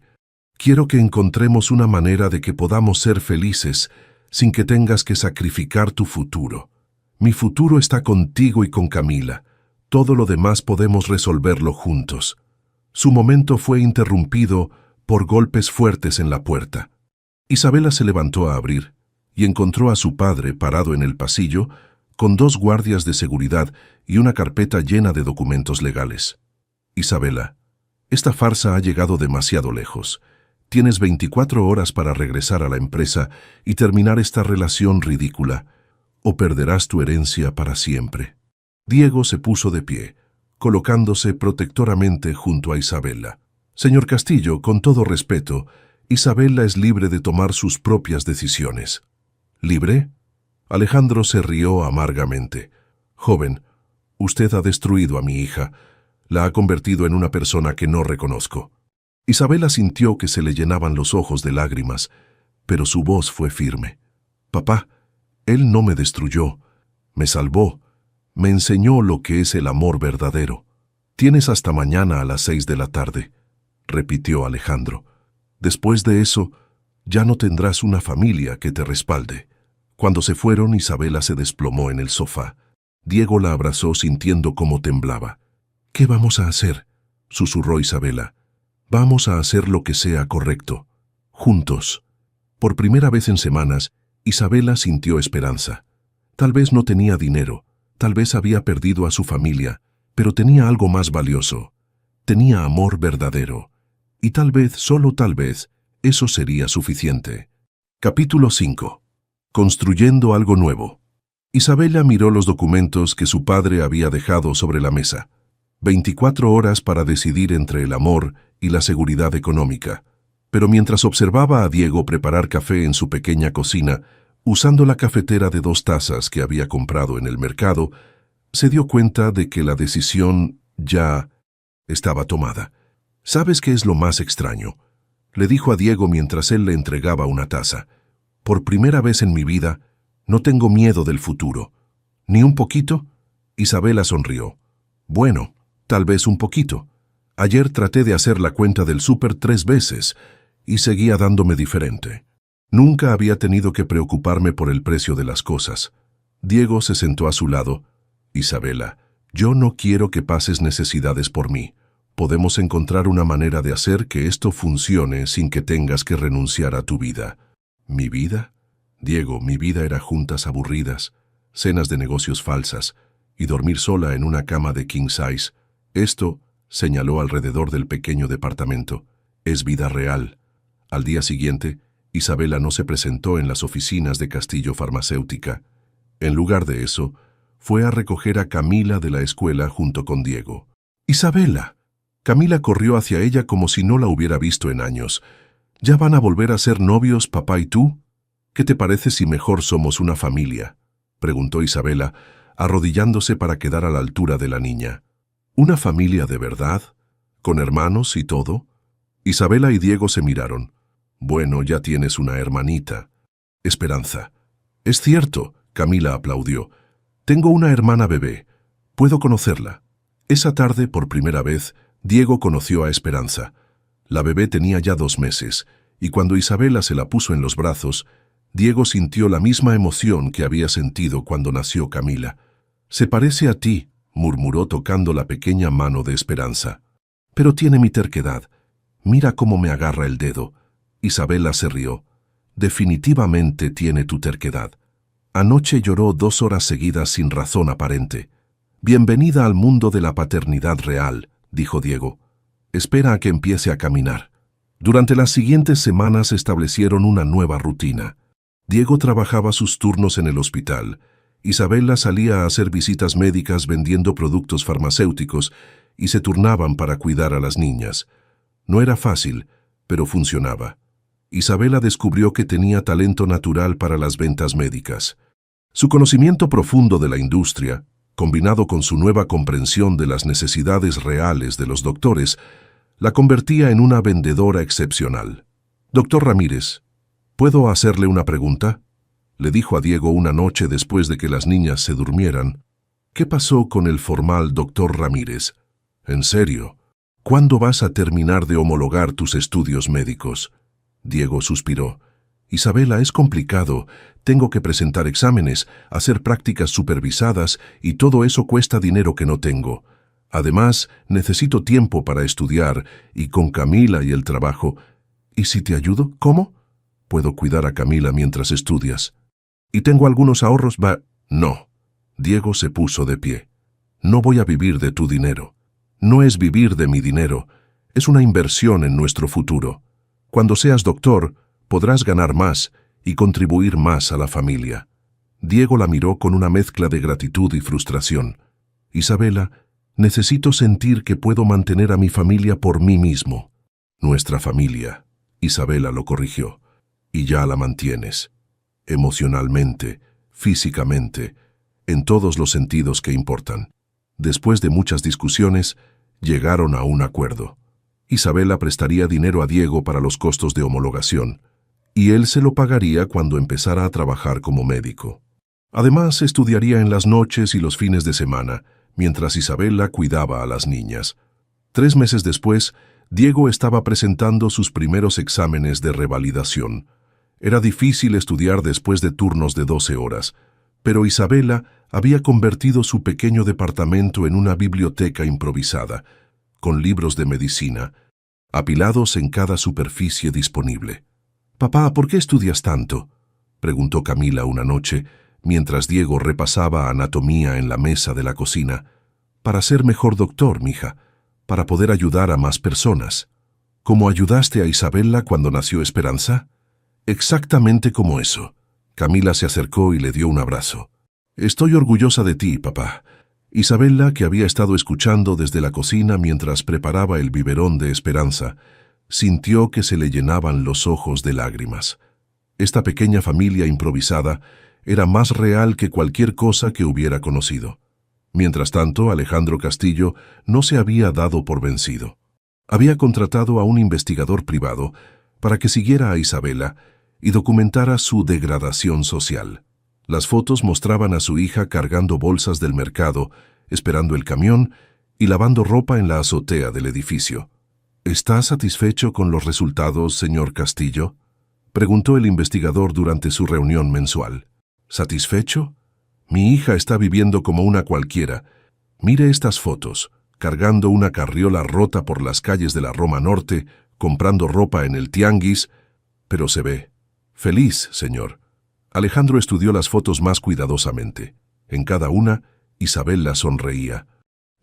Quiero que encontremos una manera de que podamos ser felices sin que tengas que sacrificar tu futuro. Mi futuro está contigo y con Camila. Todo lo demás podemos resolverlo juntos. Su momento fue interrumpido por golpes fuertes en la puerta. Isabela se levantó a abrir y encontró a su padre parado en el pasillo con dos guardias de seguridad y una carpeta llena de documentos legales. Isabela, esta farsa ha llegado demasiado lejos. Tienes 24 horas para regresar a la empresa y terminar esta relación ridícula, o perderás tu herencia para siempre. Diego se puso de pie, colocándose protectoramente junto a Isabela. Señor Castillo, con todo respeto, Isabela es libre de tomar sus propias decisiones. ¿Libre? Alejandro se rió amargamente. Joven, usted ha destruido a mi hija. La ha convertido en una persona que no reconozco. Isabela sintió que se le llenaban los ojos de lágrimas, pero su voz fue firme. Papá, él no me destruyó, me salvó, me enseñó lo que es el amor verdadero. Tienes hasta mañana a las 6 de la tarde, repitió Alejandro. Después de eso, ya no tendrás una familia que te respalde. Cuando se fueron, Isabela se desplomó en el sofá. Diego la abrazó sintiendo cómo temblaba. ¿Qué vamos a hacer?, susurró Isabela. Vamos a hacer lo que sea correcto. Juntos. Por primera vez en semanas, Isabela sintió esperanza. Tal vez no tenía dinero, tal vez había perdido a su familia, pero tenía algo más valioso. Tenía amor verdadero. Y tal vez, solo tal vez, eso sería suficiente. Capítulo 5. Construyendo algo nuevo. Isabela miró los documentos que su padre había dejado sobre la mesa. 24 horas para decidir entre el amor y la seguridad económica. Pero mientras observaba a Diego preparar café en su pequeña cocina, usando la cafetera de 2 tazas que había comprado en el mercado, se dio cuenta de que la decisión ya estaba tomada. ¿Sabes qué es lo más extraño?, le dijo a Diego mientras él le entregaba una taza. Por primera vez en mi vida, no tengo miedo del futuro. ¿Ni un poquito? Isabela sonrió. Bueno, tal vez un poquito. Ayer traté de hacer la cuenta del súper 3 veces y seguía dándome diferente. Nunca había tenido que preocuparme por el precio de las cosas. Diego se sentó a su lado. Isabela, yo no quiero que pases necesidades por mí. Podemos encontrar una manera de hacer que esto funcione sin que tengas que renunciar a tu vida. ¿Mi vida? Diego, mi vida era juntas aburridas, cenas de negocios falsas y dormir sola en una cama de king size. Esto, señaló alrededor del pequeño departamento, es vida real. Al día siguiente, Isabela no se presentó en las oficinas de Castillo Farmacéutica. En lugar de eso, fue a recoger a Camila de la escuela junto con Diego. Isabela. Camila corrió hacia ella como si no la hubiera visto en años. ¿Ya van a volver a ser novios, papá y tú? ¿Qué te parece si mejor somos una familia?, preguntó Isabela, arrodillándose para quedar a la altura de la niña. ¿Una familia de verdad? ¿Con hermanos y todo? Isabela y Diego se miraron. Bueno, ya tienes una hermanita. Esperanza. Es cierto, Camila aplaudió. Tengo una hermana bebé. ¿Puedo conocerla? Esa tarde, por primera vez, Diego conoció a Esperanza. La bebé tenía ya 2 meses, y cuando Isabela se la puso en los brazos, Diego sintió la misma emoción que había sentido cuando nació Camila. «Se parece a ti», murmuró tocando la pequeña mano de Esperanza. «Pero tiene mi terquedad. Mira cómo me agarra el dedo». Isabela se rió. «Definitivamente tiene tu terquedad. Anoche lloró 2 horas seguidas sin razón aparente». «Bienvenida al mundo de la paternidad real», dijo Diego. «Espera a que empiece a caminar». Durante las siguientes semanas establecieron una nueva rutina. Diego trabajaba sus turnos en el hospital. Isabela salía a hacer visitas médicas vendiendo productos farmacéuticos y se turnaban para cuidar a las niñas. No era fácil, pero funcionaba. Isabela descubrió que tenía talento natural para las ventas médicas. Su conocimiento profundo de la industria, combinado con su nueva comprensión de las necesidades reales de los doctores, la convertía en una vendedora excepcional. «Doctor Ramírez, ¿puedo hacerle una pregunta?», le dijo a Diego una noche después de que las niñas se durmieran. «¿Qué pasó con el formal doctor Ramírez? ¿En serio? ¿Cuándo vas a terminar de homologar tus estudios médicos?». Diego suspiró. «Isabela, es complicado. Tengo que presentar exámenes, hacer prácticas supervisadas y todo eso cuesta dinero que no tengo. Además, necesito tiempo para estudiar y con Camila y el trabajo. ¿Y si te ayudo? ¿Cómo? Puedo cuidar a Camila mientras estudias. ¿Y tengo algunos ahorros? No». Diego se puso de pie. «No voy a vivir de tu dinero. No es vivir de mi dinero. Es una inversión en nuestro futuro. Cuando seas doctor, podrás ganar más y contribuir más a la familia». Diego la miró con una mezcla de gratitud y frustración. «Isabela, necesito sentir que puedo mantener a mi familia por mí mismo». «Nuestra familia», Isabela lo corrigió. «Y ya la mantienes. Emocionalmente, físicamente, en todos los sentidos que importan». Después de muchas discusiones, llegaron a un acuerdo. Isabela prestaría dinero a Diego para los costos de homologación, y él se lo pagaría cuando empezara a trabajar como médico. Además, estudiaría en las noches y los fines de semana, mientras Isabela cuidaba a las niñas. 3 meses después, Diego estaba presentando sus primeros exámenes de revalidación. Era difícil estudiar después de turnos de 12 horas, pero Isabela había convertido su pequeño departamento en una biblioteca improvisada, con libros de medicina, apilados en cada superficie disponible. «Papá, ¿por qué estudias tanto?», preguntó Camila una noche, mientras Diego repasaba anatomía en la mesa de la cocina. «Para ser mejor doctor, mija, para poder ayudar a más personas». «¿Cómo ayudaste a Isabela cuando nació Esperanza?». «Exactamente como eso». Camila se acercó y le dio un abrazo. «Estoy orgullosa de ti, papá». Isabela, que había estado escuchando desde la cocina mientras preparaba el biberón de Esperanza, sintió que se le llenaban los ojos de lágrimas. Esta pequeña familia improvisada era más real que cualquier cosa que hubiera conocido. Mientras tanto, Alejandro Castillo no se había dado por vencido. Había contratado a un investigador privado para que siguiera a Isabela y documentara su degradación social. Las fotos mostraban a su hija cargando bolsas del mercado, esperando el camión y lavando ropa en la azotea del edificio. «¿Está satisfecho con los resultados, señor Castillo?», preguntó el investigador durante su reunión mensual. «¿Satisfecho? Mi hija está viviendo como una cualquiera. Mire estas fotos, cargando una carriola rota por las calles de la Roma Norte, comprando ropa en el tianguis, pero se ve feliz, señor». Alejandro estudió las fotos más cuidadosamente. En cada una, Isabela sonreía.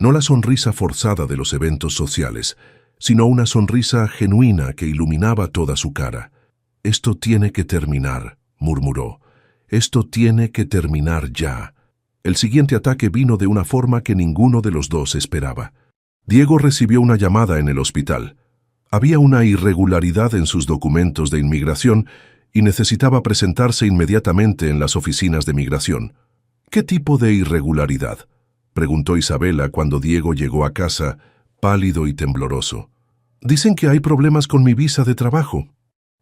No la sonrisa forzada de los eventos sociales, sino una sonrisa genuina que iluminaba toda su cara. «Esto tiene que terminar», murmuró. «Esto tiene que terminar ya». El siguiente ataque vino de una forma que ninguno de los dos esperaba. Diego recibió una llamada en el hospital. Había una irregularidad en sus documentos de inmigración y necesitaba presentarse inmediatamente en las oficinas de migración. ¿Qué tipo de irregularidad?, preguntó Isabela cuando Diego llegó a casa, pálido y tembloroso. Dicen que hay problemas con mi visa de trabajo,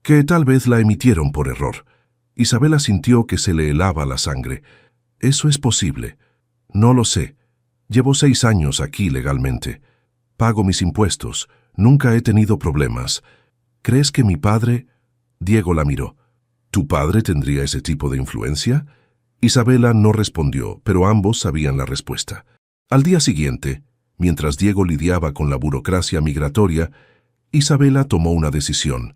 que tal vez la emitieron por error. Isabela sintió que se le helaba la sangre. Eso es posible. No lo sé. Llevo 6 años aquí legalmente. Pago mis impuestos. Nunca he tenido problemas. ¿Crees que mi padre...? Diego la miró. ¿Tu padre tendría ese tipo de influencia? Isabela no respondió, pero ambos sabían la respuesta. Al día siguiente, mientras Diego lidiaba con la burocracia migratoria, Isabela tomó una decisión.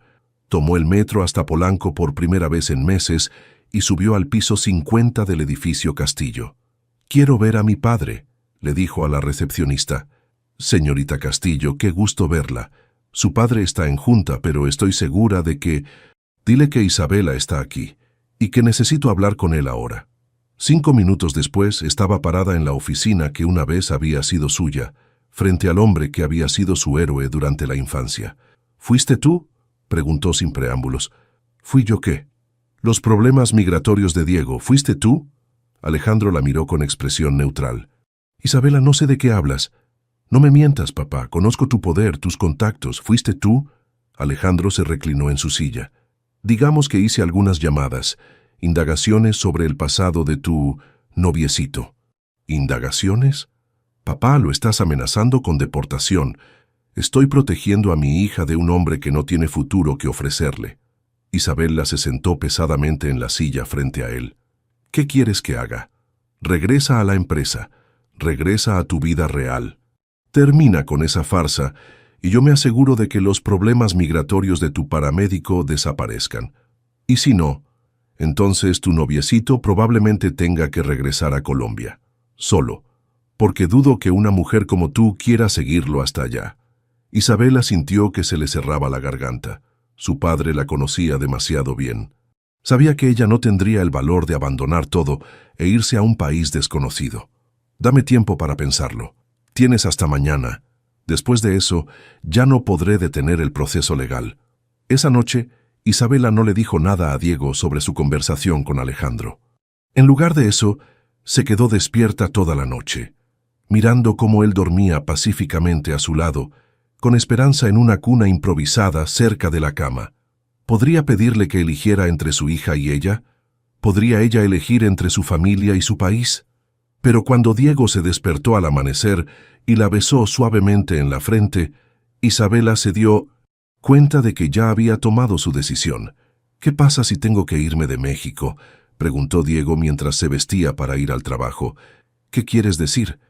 Tomó el metro hasta Polanco por primera vez en meses y subió al piso 50 del edificio Castillo. «Quiero ver a mi padre», le dijo a la recepcionista. «Señorita Castillo, qué gusto verla. Su padre está en junta, pero estoy segura de que... Dile que Isabela está aquí y que necesito hablar con él ahora». 5 minutos después estaba parada en la oficina que una vez había sido suya, frente al hombre que había sido su héroe durante la infancia. «¿Fuiste tú?», preguntó sin preámbulos. «¿Fui yo qué?». «Los problemas migratorios de Diego, ¿fuiste tú?». Alejandro la miró con expresión neutral. «Isabela, no sé de qué hablas». «No me mientas, papá. Conozco tu poder, tus contactos. ¿Fuiste tú?». Alejandro se reclinó en su silla. «Digamos que hice algunas llamadas, indagaciones sobre el pasado de tu noviecito». «¿Indagaciones? Papá, lo estás amenazando con deportación. Estoy protegiendo a mi hija de un hombre que no tiene futuro que ofrecerle». Isabela se sentó pesadamente en la silla frente a él. «¿Qué quieres que haga? Regresa a la empresa. Regresa a tu vida real. Termina con esa farsa y yo me aseguro de que los problemas migratorios de tu paramédico desaparezcan. Y si no, entonces tu noviecito probablemente tenga que regresar a Colombia. Solo. Porque dudo que una mujer como tú quiera seguirlo hasta allá». Isabela sintió que se le cerraba la garganta. Su padre la conocía demasiado bien. Sabía que ella no tendría el valor de abandonar todo e irse a un país desconocido. «Dame tiempo para pensarlo. Tienes hasta mañana. Después de eso, ya no podré detener el proceso legal». Esa noche, Isabela no le dijo nada a Diego sobre su conversación con Alejandro. En lugar de eso, se quedó despierta toda la noche, mirando cómo él dormía pacíficamente a su lado, con esperanza en una cuna improvisada cerca de la cama. ¿Podría pedirle que eligiera entre su hija y ella? ¿Podría ella elegir entre su familia y su país? Pero cuando Diego se despertó al amanecer y la besó suavemente en la frente, Isabela se dio cuenta de que ya había tomado su decisión. «¿Qué pasa si tengo que irme de México?», preguntó Diego mientras se vestía para ir al trabajo. «¿Qué quieres decir?».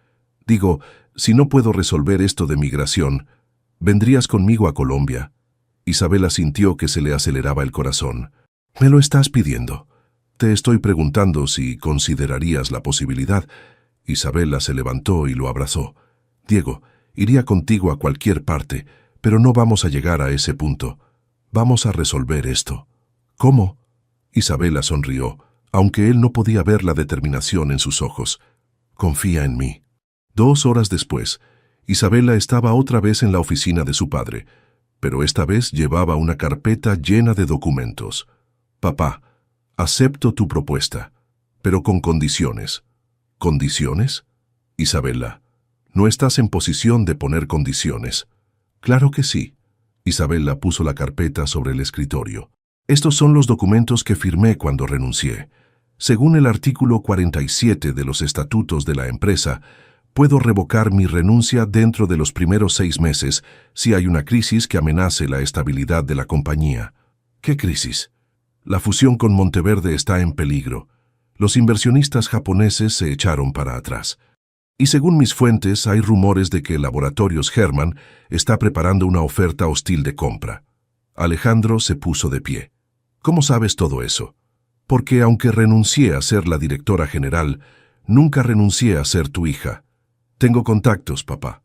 «Digo, si no puedo resolver esto de migración, ¿vendrías conmigo a Colombia?». Isabela sintió que se le aceleraba el corazón. «¿Me lo estás pidiendo?». «Te estoy preguntando si considerarías la posibilidad». Isabela se levantó y lo abrazó. «Diego, iría contigo a cualquier parte, pero no vamos a llegar a ese punto. Vamos a resolver esto». «¿Cómo?». Isabela sonrió, aunque él no podía ver la determinación en sus ojos. «Confía en mí». 2 horas después, Isabela estaba otra vez en la oficina de su padre, pero esta vez llevaba una carpeta llena de documentos. «Papá, acepto tu propuesta, pero con condiciones». «¿Condiciones?». «Isabela, no estás en posición de poner condiciones». «Claro que sí». Isabela puso la carpeta sobre el escritorio. «Estos son los documentos que firmé cuando renuncié. Según el artículo 47 de los estatutos de la empresa, puedo revocar mi renuncia dentro de los primeros 6 meses si hay una crisis que amenace la estabilidad de la compañía». «¿Qué crisis?». «La fusión con Monteverde está en peligro. Los inversionistas japoneses se echaron para atrás. Y según mis fuentes, hay rumores de que Laboratorios Herman está preparando una oferta hostil de compra». Alejandro se puso de pie. «¿Cómo sabes todo eso?». «Porque aunque renuncié a ser la directora general, nunca renuncié a ser tu hija. Tengo contactos, papá,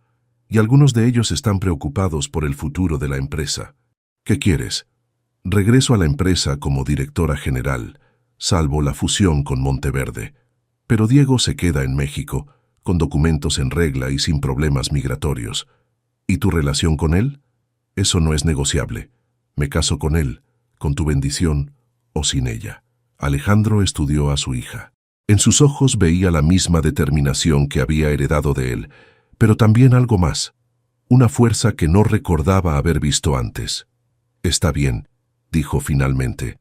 y algunos de ellos están preocupados por el futuro de la empresa». «¿Qué quieres?». «Regreso a la empresa como directora general, salvo la fusión con Monteverde. Pero Diego se queda en México, con documentos en regla y sin problemas migratorios. ¿Y tu relación con él? Eso no es negociable. Me caso con él, con tu bendición o sin ella. Alejandro estudió a su hija. En sus ojos veía la misma determinación que había heredado de él, pero también algo más, una fuerza que no recordaba haber visto antes. Está bien, dijo finalmente,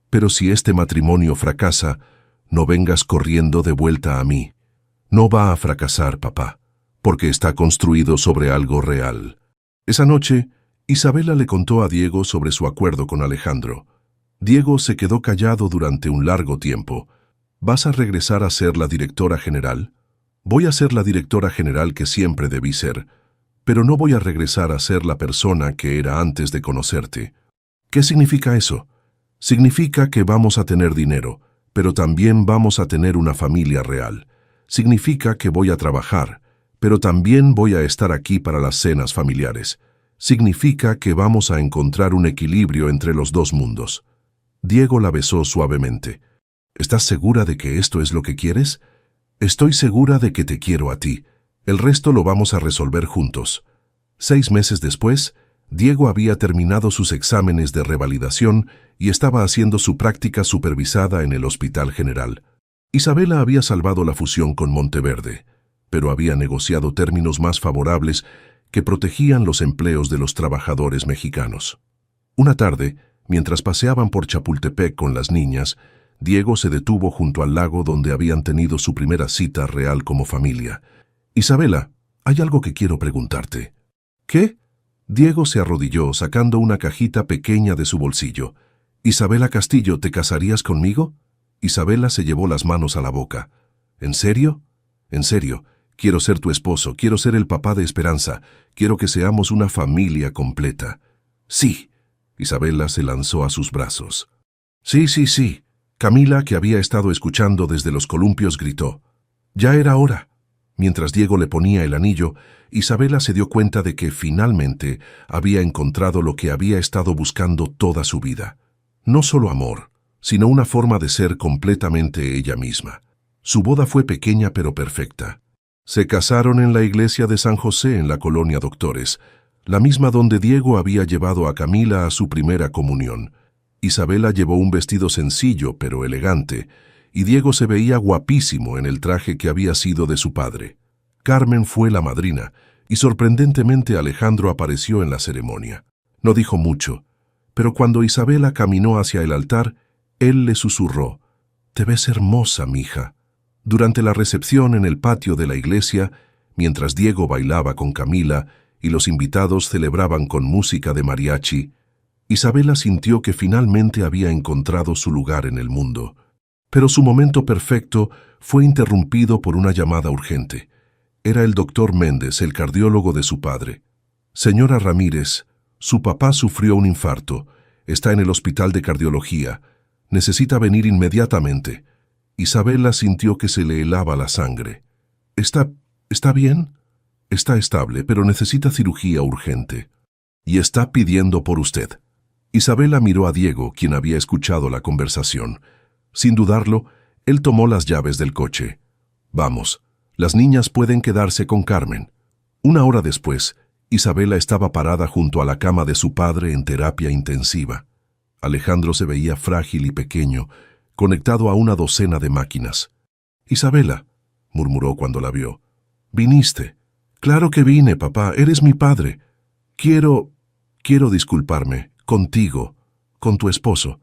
pero si este matrimonio fracasa, no vengas corriendo de vuelta a mí. No va a fracasar, papá, porque está construido sobre algo real. Esa noche, Isabela le contó a Diego sobre su acuerdo con Alejandro. Diego se quedó callado durante un largo tiempo. ¿Vas a regresar a ser la directora general? Voy a ser la directora general que siempre debí ser, pero no voy a regresar a ser la persona que era antes de conocerte. ¿Qué significa eso? Significa que vamos a tener dinero, pero también vamos a tener una familia real. Significa que voy a trabajar, pero también voy a estar aquí para las cenas familiares. Significa que vamos a encontrar un equilibrio entre los dos mundos. Diego la besó suavemente. ¿Estás segura de que esto es lo que quieres? Estoy segura de que te quiero a ti. El resto lo vamos a resolver juntos. 6 meses después, Diego había terminado sus exámenes de revalidación y estaba haciendo su práctica supervisada en el Hospital General. Isabela había salvado la fusión con Monteverde, pero había negociado términos más favorables que protegían los empleos de los trabajadores mexicanos. Una tarde, mientras paseaban por Chapultepec con las niñas, Diego se detuvo junto al lago donde habían tenido su primera cita real como familia. «Isabela, hay algo que quiero preguntarte». «¿Qué?» Diego se arrodilló sacando una cajita pequeña de su bolsillo. «Isabela Castillo, ¿te casarías conmigo?» Isabela se llevó las manos a la boca. «¿En serio?» «En serio. Quiero ser tu esposo, quiero ser el papá de Esperanza, quiero que seamos una familia completa». «Sí». Isabela se lanzó a sus brazos. «Sí, sí, sí». Camila, que había estado escuchando desde los columpios, gritó. Ya era hora. Mientras Diego le ponía el anillo, Isabela se dio cuenta de que finalmente había encontrado lo que había estado buscando toda su vida. No solo amor, sino una forma de ser completamente ella misma. Su boda fue pequeña pero perfecta. Se casaron en la iglesia de San José en la colonia Doctores, la misma donde Diego había llevado a Camila a su primera comunión. Isabela llevó un vestido sencillo pero elegante, y Diego se veía guapísimo en el traje que había sido de su padre. Carmen fue la madrina, y sorprendentemente Alejandro apareció en la ceremonia. No dijo mucho, pero cuando Isabela caminó hacia el altar, él le susurró, «Te ves hermosa, mija». Durante la recepción en el patio de la iglesia, mientras Diego bailaba con Camila y los invitados celebraban con música de mariachi, Isabela sintió que finalmente había encontrado su lugar en el mundo. Pero su momento perfecto fue interrumpido por una llamada urgente. Era el doctor Méndez, el cardiólogo de su padre. «Señora Ramírez, su papá sufrió un infarto. Está en el hospital de cardiología. Necesita venir inmediatamente». Isabela sintió que se le helaba la sangre. ¿Está bien? Está estable, pero necesita cirugía urgente. Y está pidiendo por usted. Isabela miró a Diego, quien había escuchado la conversación. Sin dudarlo, él tomó las llaves del coche. «Vamos, las niñas pueden quedarse con Carmen». 1 hora después, Isabela estaba parada junto a la cama de su padre en terapia intensiva. Alejandro se veía frágil y pequeño, conectado a una docena de máquinas. «Isabela», murmuró cuando la vio. «¿Viniste?» «Claro que vine, papá, eres mi padre. Quiero disculparme, contigo, con tu esposo».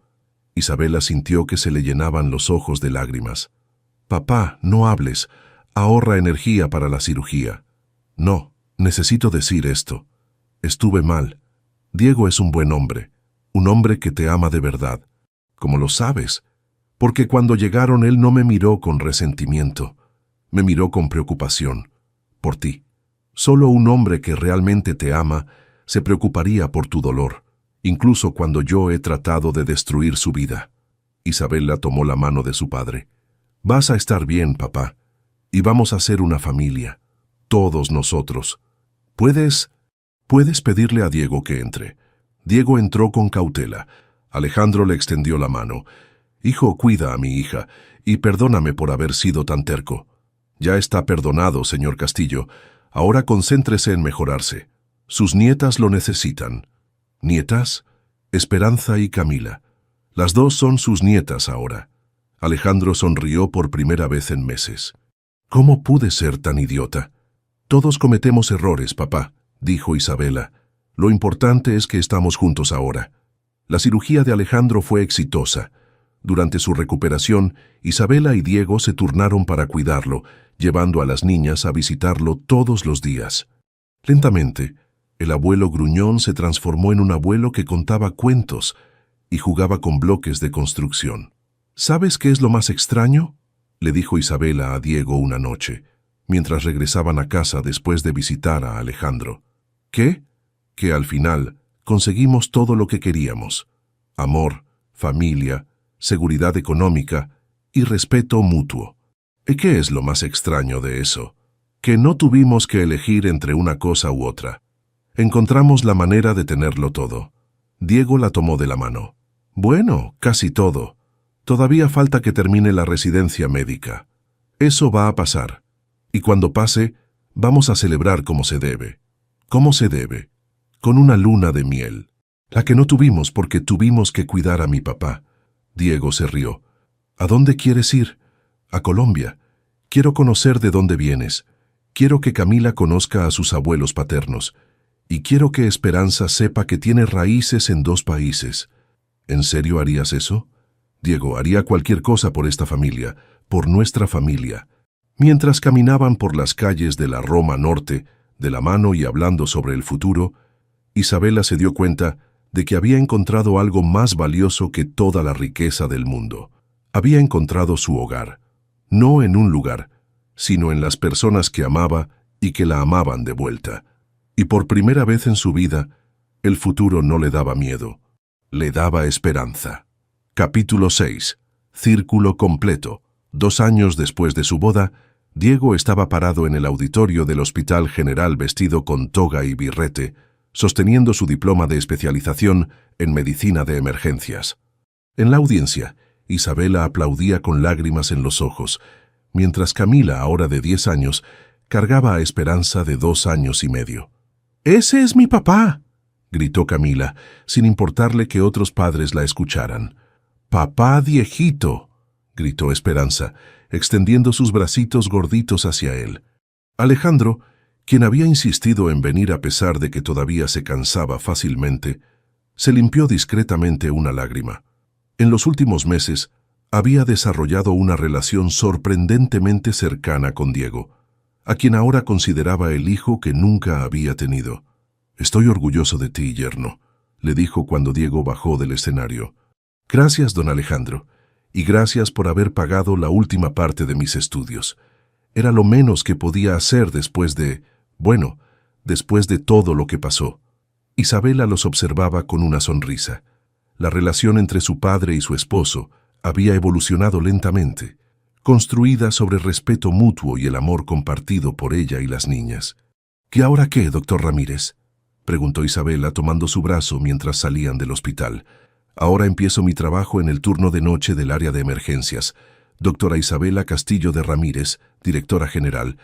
Isabela sintió que se le llenaban los ojos de lágrimas. «Papá, no hables. Ahorra energía para la cirugía». «No, necesito decir esto. Estuve mal. Diego es un buen hombre, un hombre que te ama de verdad. ¿Cómo lo sabes?» «Porque cuando llegaron él no me miró con resentimiento. Me miró con preocupación. Por ti. Solo un hombre que realmente te ama se preocuparía por tu dolor, incluso cuando yo he tratado de destruir su vida». Isabela tomó la mano de su padre. «Vas a estar bien, papá, y vamos a ser una familia, todos nosotros. ¿Puedes pedirle a Diego que entre?» Diego entró con cautela. Alejandro le extendió la mano. «Hijo, cuida a mi hija, y perdóname por haber sido tan terco». «Ya está perdonado, señor Castillo. Ahora concéntrese en mejorarse». Sus nietas lo necesitan. ¿Nietas? Esperanza y Camila. Las dos son sus nietas ahora. Alejandro sonrió por primera vez en meses. ¿Cómo pude ser tan idiota? Todos cometemos errores, papá, dijo Isabela. Lo importante es que estamos juntos ahora. La cirugía de Alejandro fue exitosa. Durante su recuperación, Isabela y Diego se turnaron para cuidarlo, llevando a las niñas a visitarlo todos los días. Lentamente, el abuelo gruñón se transformó en un abuelo que contaba cuentos y jugaba con bloques de construcción. ¿Sabes qué es lo más extraño?, le dijo Isabela a Diego una noche, mientras regresaban a casa después de visitar a Alejandro. ¿Qué? Que al final conseguimos todo lo que queríamos: amor, familia, seguridad económica y respeto mutuo. ¿Y qué es lo más extraño de eso? Que no tuvimos que elegir entre una cosa u otra. Encontramos la manera de tenerlo todo. Diego la tomó de la mano. Bueno, casi todo. Todavía falta que termine la residencia médica. Eso va a pasar. Y cuando pase, vamos a celebrar como se debe. ¿Cómo se debe? Con una luna de miel. La que no tuvimos porque tuvimos que cuidar a mi papá. Diego se rió. ¿A dónde quieres ir? A Colombia. Quiero conocer de dónde vienes. Quiero que Camila conozca a sus abuelos paternos. Y quiero que Esperanza sepa que tiene raíces en 2 países. ¿En serio harías eso? Diego, haría cualquier cosa por esta familia, por nuestra familia. Mientras caminaban por las calles de la Roma Norte, de la mano y hablando sobre el futuro, Isabela se dio cuenta de que había encontrado algo más valioso que toda la riqueza del mundo. Había encontrado su hogar, no en un lugar, sino en las personas que amaba y que la amaban de vuelta. Y por primera vez en su vida, el futuro no le daba miedo, le daba esperanza. Capítulo 6. Círculo completo. 2 años después de su boda, Diego estaba parado en el auditorio del Hospital General vestido con toga y birrete, sosteniendo su diploma de especialización en medicina de emergencias. En la audiencia, Isabela aplaudía con lágrimas en los ojos, mientras Camila, ahora de 10 años, cargaba a Esperanza de 2 años y medio. «¡Ese es mi papá!», gritó Camila, sin importarle que otros padres la escucharan. «¡Papá viejito!», gritó Esperanza, extendiendo sus bracitos gorditos hacia él. Alejandro, quien había insistido en venir a pesar de que todavía se cansaba fácilmente, se limpió discretamente una lágrima. En los últimos meses, había desarrollado una relación sorprendentemente cercana con Diego, a quien ahora consideraba el hijo que nunca había tenido. «Estoy orgulloso de ti, yerno», le dijo cuando Diego bajó del escenario. «Gracias, don Alejandro, y gracias por haber pagado la última parte de mis estudios. Era lo menos que podía hacer después de todo lo que pasó». Isabela los observaba con una sonrisa. La relación entre su padre y su esposo había evolucionado lentamente, construida sobre respeto mutuo y el amor compartido por ella y las niñas. «¿Y ahora qué, doctor Ramírez?», preguntó Isabela tomando su brazo mientras salían del hospital. «Ahora empiezo mi trabajo en el turno de noche del área de emergencias. Doctora Isabela Castillo de Ramírez, directora general.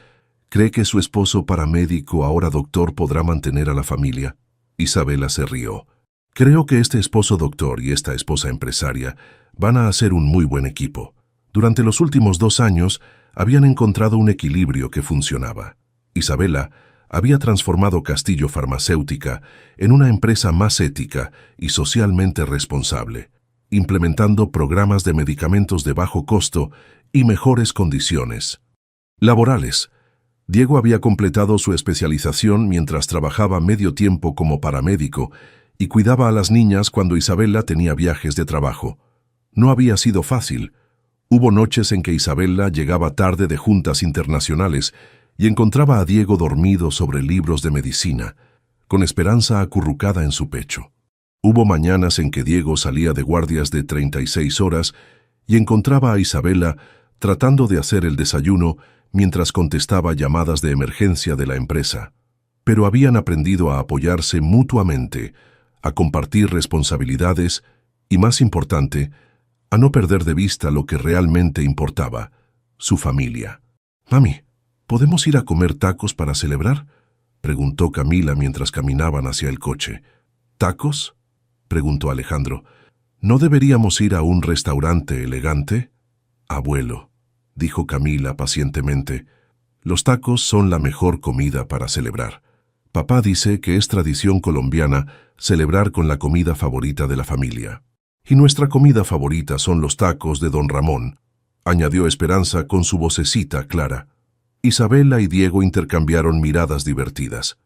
¿Cree que su esposo paramédico, ahora doctor, podrá mantener a la familia?». Isabela se rió. «Creo que este esposo doctor y esta esposa empresaria van a hacer un muy buen equipo. Durante los últimos 2 años habían encontrado un equilibrio que funcionaba. Isabela había transformado Castillo Farmacéutica en una empresa más ética y socialmente responsable, implementando programas de medicamentos de bajo costo y mejores condiciones laborales. Diego había completado su especialización mientras trabajaba medio tiempo como paramédico y cuidaba a las niñas cuando Isabela tenía viajes de trabajo. No había sido fácil. Hubo noches en que Isabela llegaba tarde de juntas internacionales y encontraba a Diego dormido sobre libros de medicina, con Esperanza acurrucada en su pecho. Hubo mañanas en que Diego salía de guardias de 36 horas y encontraba a Isabela tratando de hacer el desayuno mientras contestaba llamadas de emergencia de la empresa. Pero habían aprendido a apoyarse mutuamente, a compartir responsabilidades y, más importante, a no perder de vista lo que realmente importaba, su familia. «Mami, ¿podemos ir a comer tacos para celebrar?», preguntó Camila mientras caminaban hacia el coche. ¿Tacos?, preguntó Alejandro. ¿No deberíamos ir a un restaurante elegante? Abuelo, dijo Camila pacientemente, los tacos son la mejor comida para celebrar. Papá dice que es tradición colombiana celebrar con la comida favorita de la familia. Y nuestra comida favorita son los tacos de Don Ramón, añadió Esperanza con su vocecita clara. Isabela y Diego intercambiaron miradas divertidas.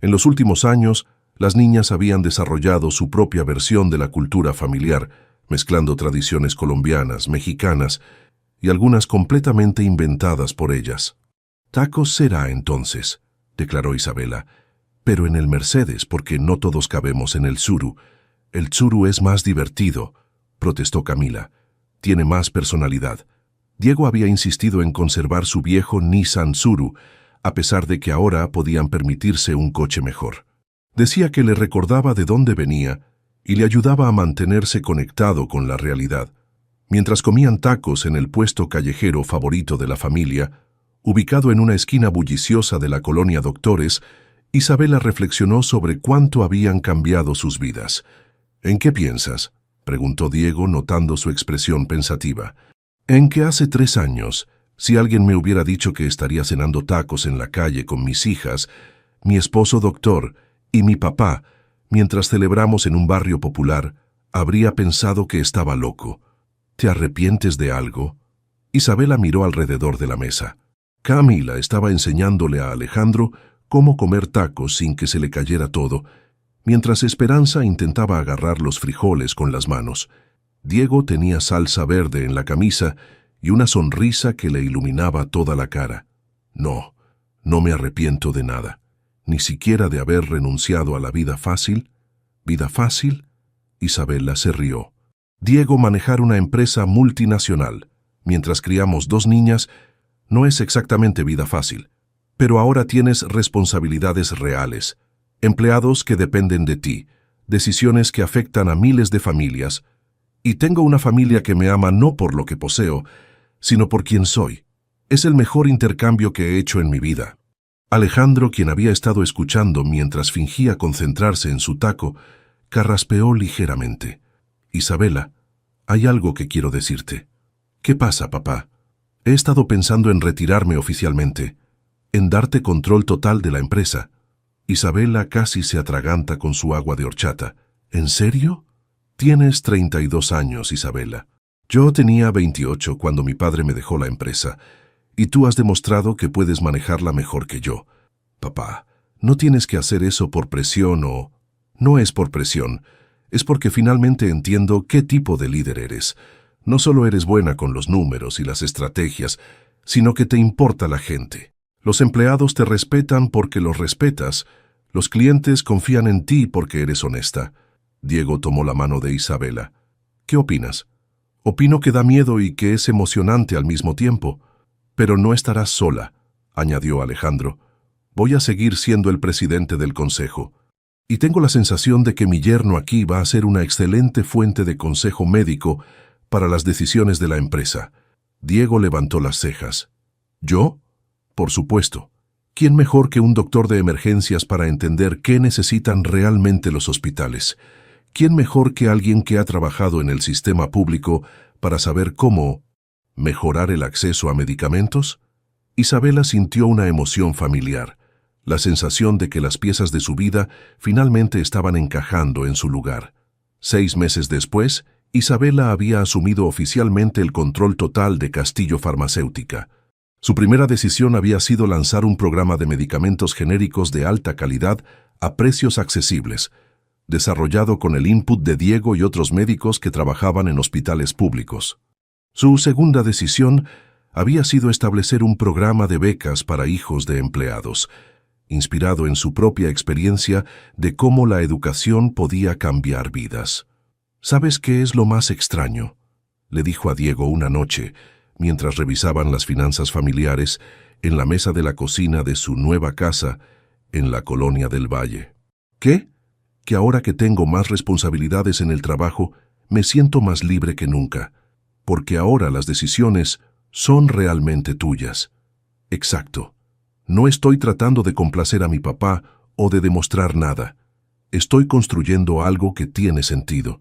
En los últimos años, las niñas habían desarrollado su propia versión de la cultura familiar, mezclando tradiciones colombianas, mexicanas y algunas completamente inventadas por ellas. «Tacos será entonces», declaró Isabela, «pero en el Mercedes porque no todos cabemos en el Tsuru. El Tsuru es más divertido», protestó Camila. «Tiene más personalidad». Diego había insistido en conservar su viejo Nissan Tsuru, a pesar de que ahora podían permitirse un coche mejor. Decía que le recordaba de dónde venía y le ayudaba a mantenerse conectado con la realidad. Mientras comían tacos en el puesto callejero favorito de la familia, ubicado en una esquina bulliciosa de la colonia Doctores, Isabela reflexionó sobre cuánto habían cambiado sus vidas. «¿En qué piensas?», preguntó Diego notando su expresión pensativa. «En que hace 3 años, si alguien me hubiera dicho que estaría cenando tacos en la calle con mis hijas, mi esposo doctor y mi papá, mientras celebramos en un barrio popular, habría pensado que estaba loco. ¿Te arrepientes de algo?». Isabela miró alrededor de la mesa. Camila estaba enseñándole a Alejandro cómo comer tacos sin que se le cayera todo, mientras Esperanza intentaba agarrar los frijoles con las manos. Diego tenía salsa verde en la camisa y una sonrisa que le iluminaba toda la cara. «No, no me arrepiento de nada, ni siquiera de haber renunciado a la vida fácil». «¿Vida fácil?», Isabela se rió. «Diego, manejar una empresa multinacional, mientras criamos 2 niñas, no es exactamente vida fácil, pero ahora tienes responsabilidades reales, empleados que dependen de ti, decisiones que afectan a miles de familias, y tengo una familia que me ama no por lo que poseo, sino por quien soy. Es el mejor intercambio que he hecho en mi vida». Alejandro, quien había estado escuchando mientras fingía concentrarse en su taco, carraspeó ligeramente. «Isabela, hay algo que quiero decirte». «¿Qué pasa, papá?». «He estado pensando en retirarme oficialmente, en darte control total de la empresa». Isabela casi se atraganta con su agua de horchata. «¿En serio?». «Tienes 32 años, Isabela. Yo tenía 28 cuando mi padre me dejó la empresa, y tú has demostrado que puedes manejarla mejor que yo. Papá, no tienes que hacer eso por presión o...». «No es por presión, es porque finalmente entiendo qué tipo de líder eres. No solo eres buena con los números y las estrategias, sino que te importa la gente. Los empleados te respetan porque los respetas. Los clientes confían en ti porque eres honesta». Diego tomó la mano de Isabela. «¿Qué opinas?». «Opino que da miedo y que es emocionante al mismo tiempo. Pero no estarás sola», añadió Alejandro. «Voy a seguir siendo el presidente del consejo. Y tengo la sensación de que mi yerno aquí va a ser una excelente fuente de consejo médico para las decisiones de la empresa». Diego levantó las cejas. «¿Yo?». «Por supuesto. ¿Quién mejor que un doctor de emergencias para entender qué necesitan realmente los hospitales? ¿Quién mejor que alguien que ha trabajado en el sistema público para saber cómo mejorar el acceso a medicamentos?». Isabela sintió una emoción familiar, la sensación de que las piezas de su vida finalmente estaban encajando en su lugar. 6 meses después, Isabela había asumido oficialmente el control total de Castillo Farmacéutica. Su primera decisión había sido lanzar un programa de medicamentos genéricos de alta calidad a precios accesibles, desarrollado con el input de Diego y otros médicos que trabajaban en hospitales públicos. Su segunda decisión había sido establecer un programa de becas para hijos de empleados, inspirado en su propia experiencia de cómo la educación podía cambiar vidas. «¿Sabes qué es lo más extraño?», le dijo a Diego una noche, mientras revisaban las finanzas familiares en la mesa de la cocina de su nueva casa en la colonia del Valle. «¿Qué?». «Que ahora que tengo más responsabilidades en el trabajo, me siento más libre que nunca, porque ahora las decisiones son realmente tuyas». «Exacto. No estoy tratando de complacer a mi papá o de demostrar nada. Estoy construyendo algo que tiene sentido.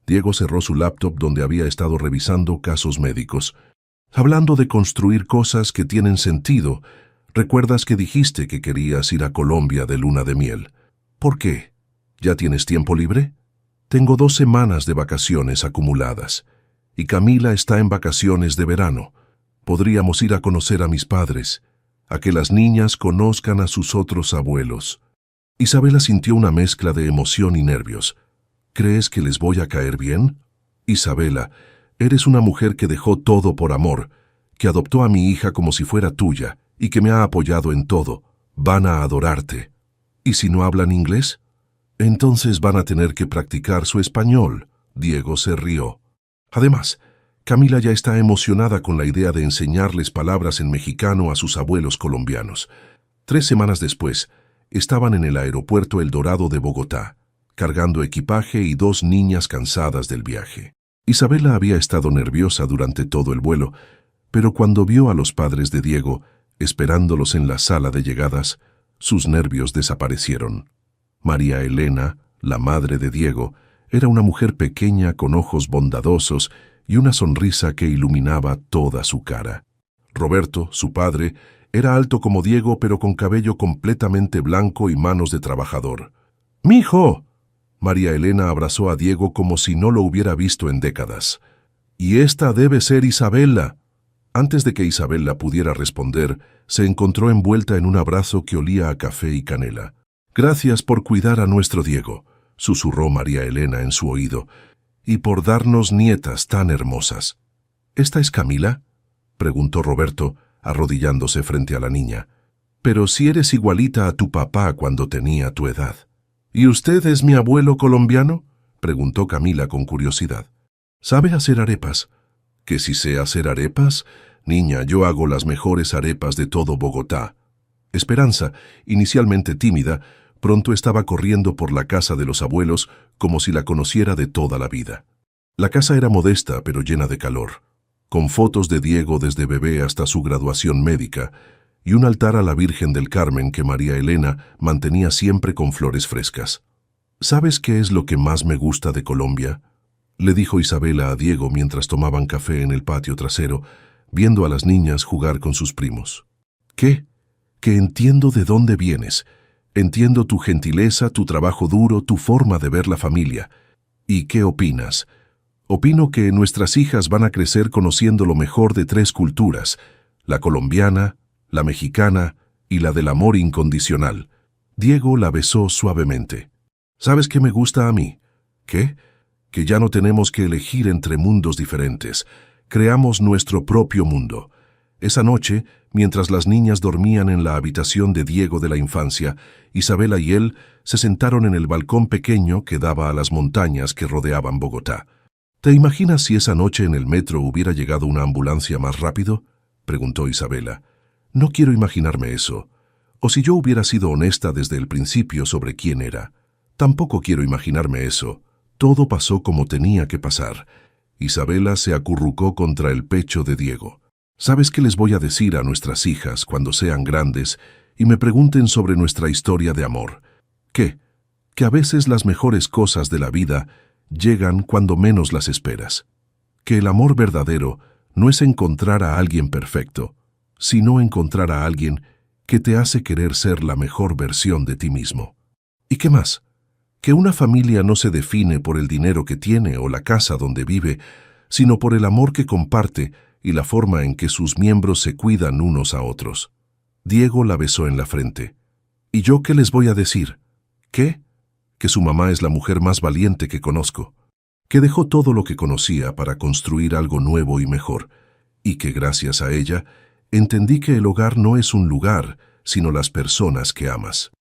Diego cerró su laptop donde había estado revisando casos médicos. Hablando de construir cosas que tienen sentido, ¿recuerdas que dijiste que querías ir a Colombia de luna de miel? ¿Por qué? ¿Ya tienes tiempo libre? Tengo 2 semanas de vacaciones acumuladas. Y Camila está en vacaciones de verano. Podríamos ir a conocer a mis padres, a que las niñas conozcan a sus otros abuelos. Isabela sintió una mezcla de emoción y nervios. ¿Crees que les voy a caer bien? Isabela, eres una mujer que dejó todo por amor, que adoptó a mi hija como si fuera tuya y que me ha apoyado en todo. Van a adorarte. ¿Y si no hablan inglés? Entonces van a tener que practicar su español. Diego se rió. Además, Camila ya está emocionada con la idea de enseñarles palabras en mexicano a sus abuelos colombianos. 3 semanas después, estaban en el aeropuerto El Dorado de Bogotá, cargando equipaje y 2 niñas cansadas del viaje. Isabela había estado nerviosa durante todo el vuelo, pero cuando vio a los padres de Diego, esperándolos en la sala de llegadas, sus nervios desaparecieron. María Elena, la madre de Diego, era una mujer pequeña con ojos bondadosos y una sonrisa que iluminaba toda su cara. Roberto, su padre, era alto como Diego, pero con cabello completamente blanco y manos de trabajador. ¡Mijo! María Elena abrazó a Diego como si no lo hubiera visto en décadas. «Y esta debe ser Isabela». Antes de que Isabela pudiera responder, se encontró envuelta en un abrazo que olía a café y canela. «Gracias por cuidar a nuestro Diego», susurró María Elena en su oído, «y por darnos nietas tan hermosas». «¿Esta es Camila?», preguntó Roberto, arrodillándose frente a la niña. «Pero si eres igualita a tu papá cuando tenía tu edad». «¿Y usted es mi abuelo colombiano?», preguntó Camila con curiosidad. «¿Sabe hacer arepas?». «¿Que si sé hacer arepas? Niña, yo hago las mejores arepas de todo Bogotá». Esperanza, inicialmente tímida, pronto estaba corriendo por la casa de los abuelos como si la conociera de toda la vida. La casa era modesta pero llena de calor, con fotos de Diego desde bebé hasta su graduación médica, y un altar a la Virgen del Carmen que María Elena mantenía siempre con flores frescas. «¿Sabes qué es lo que más me gusta de Colombia?», le dijo Isabela a Diego mientras tomaban café en el patio trasero, viendo a las niñas jugar con sus primos. «¿Qué? Que entiendo de dónde vienes. Entiendo tu gentileza, tu trabajo duro, tu forma de ver la familia. ¿Y qué opinas?». «Opino que nuestras hijas van a crecer conociendo lo mejor de 3 culturas, la colombiana, la mexicana y la del amor incondicional». Diego la besó suavemente. «¿Sabes qué me gusta a mí?». «¿Qué?». «Que ya no tenemos que elegir entre mundos diferentes. Creamos nuestro propio mundo». Esa noche, mientras las niñas dormían en la habitación de Diego de la infancia, Isabela y él se sentaron en el balcón pequeño que daba a las montañas que rodeaban Bogotá. «¿Te imaginas si esa noche en el metro hubiera llegado una ambulancia más rápido?», preguntó Isabela. «No quiero imaginarme eso. O si yo hubiera sido honesta desde el principio sobre quién era. Tampoco quiero imaginarme eso. Todo pasó como tenía que pasar». Isabela se acurrucó contra el pecho de Diego. «¿Sabes qué les voy a decir a nuestras hijas cuando sean grandes y me pregunten sobre nuestra historia de amor? ¿Qué? Que a veces las mejores cosas de la vida llegan cuando menos las esperas. Que el amor verdadero no es encontrar a alguien perfecto, sino encontrar a alguien que te hace querer ser la mejor versión de ti mismo. ¿Y qué más? Que una familia no se define por el dinero que tiene o la casa donde vive, sino por el amor que comparte y la forma en que sus miembros se cuidan unos a otros». Diego la besó en la frente. «¿Y yo qué les voy a decir? ¿Qué? Que su mamá es la mujer más valiente que conozco, que dejó todo lo que conocía para construir algo nuevo y mejor, y que gracias a ella entendí que el hogar no es un lugar, sino las personas que amas».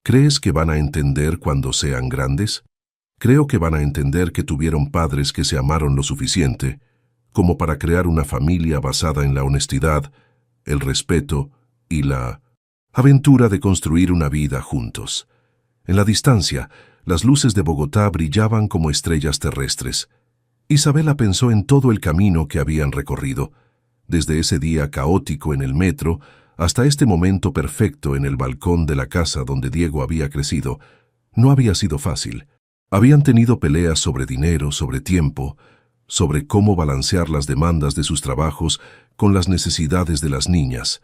¿Crees que van a entender cuando sean grandes? Creo que van a entender que tuvieron padres que se amaron lo suficiente como para crear una familia basada en la honestidad, el respeto y la aventura de construir una vida juntos. En la distancia, las luces de Bogotá brillaban como estrellas terrestres. Isabela pensó en todo el camino que habían recorrido, desde ese día caótico en el metro Hasta este momento perfecto en el balcón de la casa donde Diego había crecido, no había sido fácil. Habían tenido peleas sobre dinero, sobre tiempo, sobre cómo balancear las demandas de sus trabajos con las necesidades de las niñas.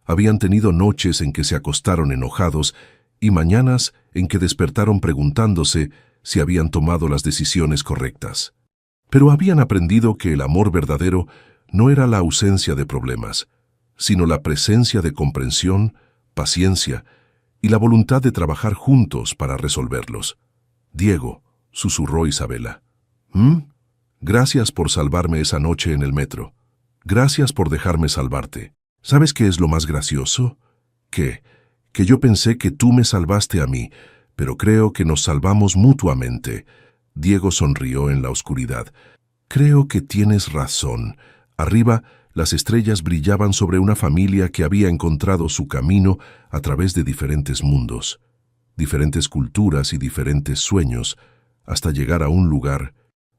Habían tenido noches en que se acostaron enojados y mañanas en que despertaron preguntándose si habían tomado las decisiones correctas. Pero habían aprendido que el amor verdadero no era la ausencia de problemas, sino la presencia de comprensión, paciencia y la voluntad de trabajar juntos para resolverlos. «Diego», susurró Isabela. Gracias por salvarme esa noche en el metro. Gracias por dejarme salvarte. ¿Sabes qué es lo más gracioso? Que yo pensé que tú me salvaste a mí, pero creo que nos salvamos mutuamente». Diego sonrió en la oscuridad. «Creo que tienes razón». Arriba, las estrellas brillaban sobre una familia que había encontrado su camino a través de diferentes mundos, diferentes culturas y diferentes sueños, hasta llegar a un lugar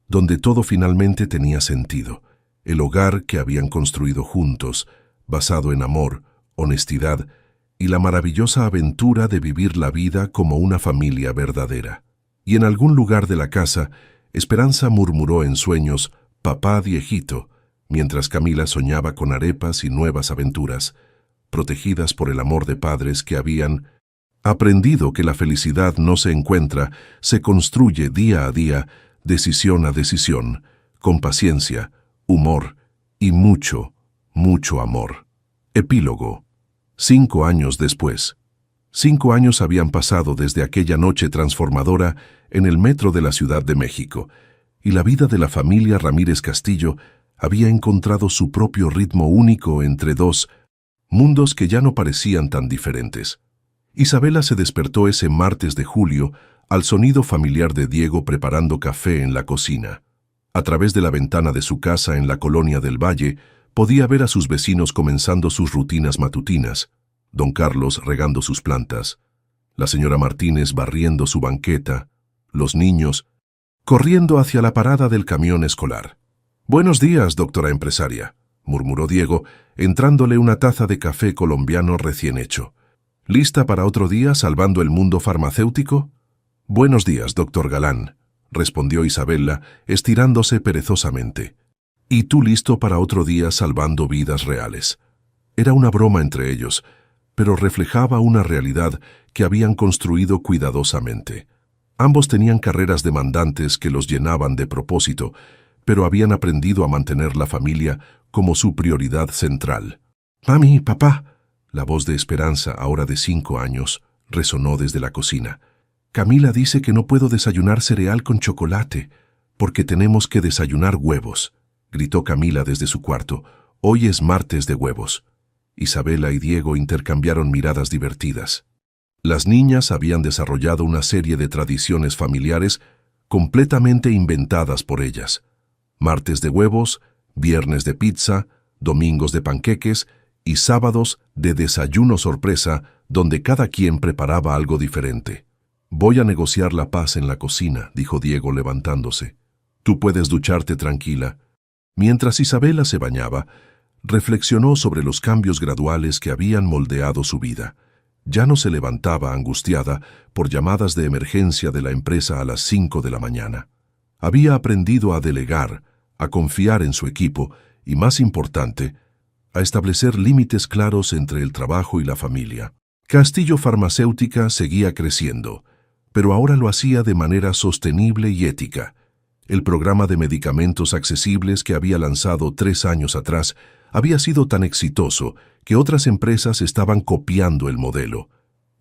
donde todo finalmente tenía sentido, el hogar que habían construido juntos, basado en amor, honestidad y la maravillosa aventura de vivir la vida como una familia verdadera. Y en algún lugar de la casa, Esperanza murmuró en sueños, «Papá viejito», mientras Camila soñaba con arepas y nuevas aventuras, protegidas por el amor de padres que habían aprendido que la felicidad no se encuentra, se construye día a día, decisión a decisión, con paciencia, humor y mucho, mucho amor. Epílogo. 5 años después. 5 años habían pasado desde aquella noche transformadora en el metro de la Ciudad de México, y la vida de la familia Ramírez Castillo había encontrado su propio ritmo único entre dos mundos que ya no parecían tan diferentes. Isabela se despertó ese martes de julio al sonido familiar de Diego preparando café en la cocina. A través de la ventana de su casa en la colonia del Valle, podía ver a sus vecinos comenzando sus rutinas matutinas, don Carlos regando sus plantas, la señora Martínez barriendo su banqueta, los niños corriendo hacia la parada del camión escolar. «Buenos días, doctora empresaria», murmuró Diego, entrándole una taza de café colombiano recién hecho. «¿Lista para otro día salvando el mundo farmacéutico?» «Buenos días, doctor Galán», respondió Isabela, estirándose perezosamente. «¿Y tú listo para otro día salvando vidas reales?» Era una broma entre ellos, pero reflejaba una realidad que habían construido cuidadosamente. Ambos tenían carreras demandantes que los llenaban de propósito, pero habían aprendido a mantener la familia como su prioridad central. «Mami, papá», la voz de Esperanza, ahora de 5 años, resonó desde la cocina. «Camila dice que no puedo desayunar cereal con chocolate, porque tenemos que desayunar huevos», gritó Camila desde su cuarto. «Hoy es martes de huevos». Isabela y Diego intercambiaron miradas divertidas. Las niñas habían desarrollado una serie de tradiciones familiares completamente inventadas por ellas. Martes de huevos, viernes de pizza, domingos de panqueques y sábados de desayuno sorpresa donde cada quien preparaba algo diferente. «Voy a negociar la paz en la cocina», dijo Diego levantándose. «Tú puedes ducharte tranquila». Mientras Isabela se bañaba, reflexionó sobre los cambios graduales que habían moldeado su vida. Ya no se levantaba angustiada por llamadas de emergencia de la empresa a las 5 de la mañana. Había aprendido a delegar, a confiar en su equipo y, más importante, a establecer límites claros entre el trabajo y la familia. Castillo Farmacéutica seguía creciendo, pero ahora lo hacía de manera sostenible y ética. El programa de medicamentos accesibles que había lanzado 3 años atrás había sido tan exitoso que otras empresas estaban copiando el modelo.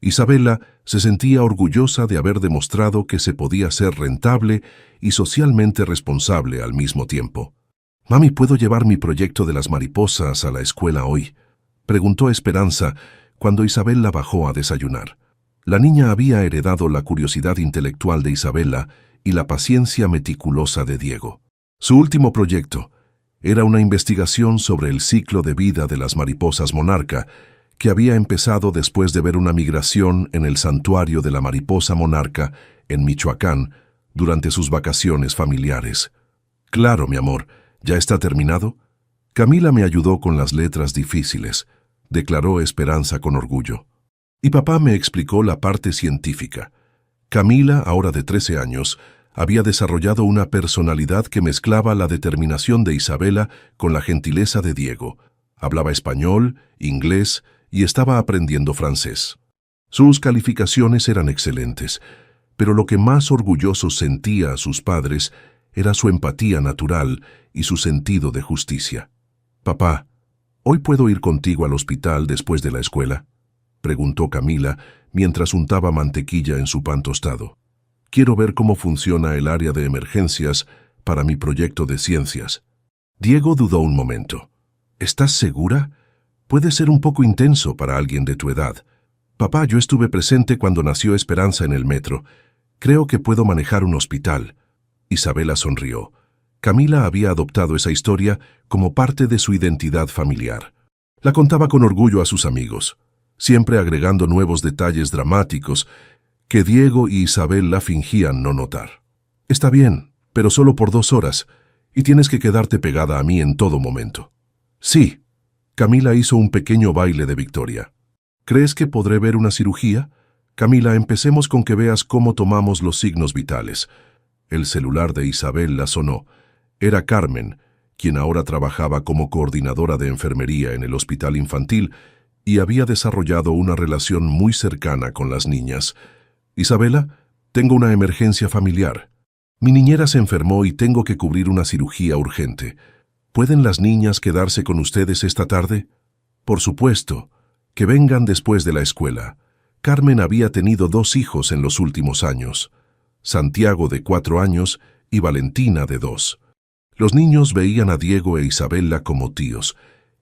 Isabela se sentía orgullosa de haber demostrado que se podía ser rentable y socialmente responsable al mismo tiempo. «Mami, ¿puedo llevar mi proyecto de las mariposas a la escuela hoy?», preguntó Esperanza cuando Isabela bajó a desayunar. La niña había heredado la curiosidad intelectual de Isabela y la paciencia meticulosa de Diego. Su último proyecto era una investigación sobre el ciclo de vida de las mariposas monarca, que había empezado después de ver una migración en el santuario de la mariposa monarca en Michoacán durante sus vacaciones familiares. «Claro, mi amor, ¿ya está terminado?» Camila me ayudó con las letras difíciles. declaró Esperanza con orgullo. Y papá me explicó la parte científica. Camila, ahora de 13 años, había desarrollado una personalidad que mezclaba la determinación de Isabela con la gentileza de Diego. Hablaba español, inglés y estaba aprendiendo francés. Sus calificaciones eran excelentes, pero lo que más orgulloso sentía a sus padres era su empatía natural y su sentido de justicia. «Papá, ¿hoy puedo ir contigo al hospital después de la escuela?», preguntó Camila mientras untaba mantequilla en su pan tostado. «Quiero ver cómo funciona el área de emergencias para mi proyecto de ciencias». Diego dudó un momento. «¿Estás segura? Puede ser un poco intenso para alguien de tu edad. Papá, yo estuve presente cuando nació Esperanza en el metro. Creo que puedo manejar un hospital». Isabela sonrió. Camila había adoptado esa historia como parte de su identidad familiar. La contaba con orgullo a sus amigos, siempre agregando nuevos detalles dramáticos que Diego y Isabela fingían no notar. «Está bien, pero solo por 2 horas, y tienes que quedarte pegada a mí en todo momento». «Sí». Camila hizo un pequeño baile de victoria. «¿Crees que podré ver una cirugía? Camila, empecemos con que veas cómo tomamos los signos vitales». El celular de Isabela sonó. Era Carmen, quien ahora trabajaba como coordinadora de enfermería en el hospital infantil y había desarrollado una relación muy cercana con las niñas. «Isabela, tengo una emergencia familiar. Mi niñera se enfermó y tengo que cubrir una cirugía urgente. ¿Pueden las niñas quedarse con ustedes esta tarde?» «Por supuesto. Que vengan después de la escuela». Carmen había tenido 2 hijos en los últimos años, Santiago de 4 años y Valentina de 2. Los niños veían a Diego e Isabela como tíos,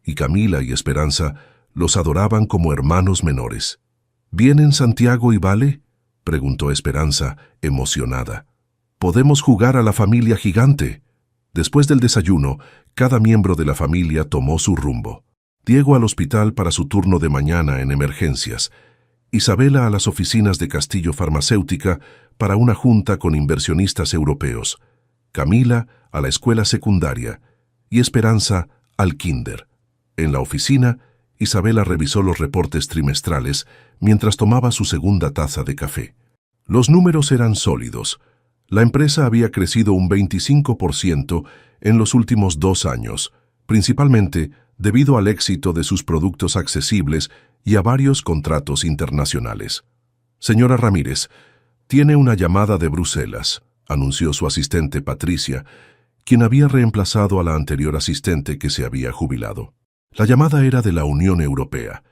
y Camila y Esperanza los adoraban como hermanos menores. «¿Vienen Santiago y Vale?», preguntó Esperanza, emocionada. «Podemos jugar a la familia gigante». Después del desayuno, cada miembro de la familia tomó su rumbo. Diego al hospital para su turno de mañana en emergencias, Isabela a las oficinas de Castillo Farmacéutica para una junta con inversionistas europeos, Camila a la escuela secundaria y Esperanza al kinder. En la oficina, Isabela revisó los reportes trimestrales mientras tomaba su segunda taza de café. Los números eran sólidos. La empresa había crecido un 25% en los últimos 2 años, principalmente debido al éxito de sus productos accesibles y a varios contratos internacionales. «Señora Ramírez, tiene una llamada de Bruselas», anunció su asistente Patricia, quien había reemplazado a la anterior asistente que se había jubilado. La llamada era de la Unión Europea,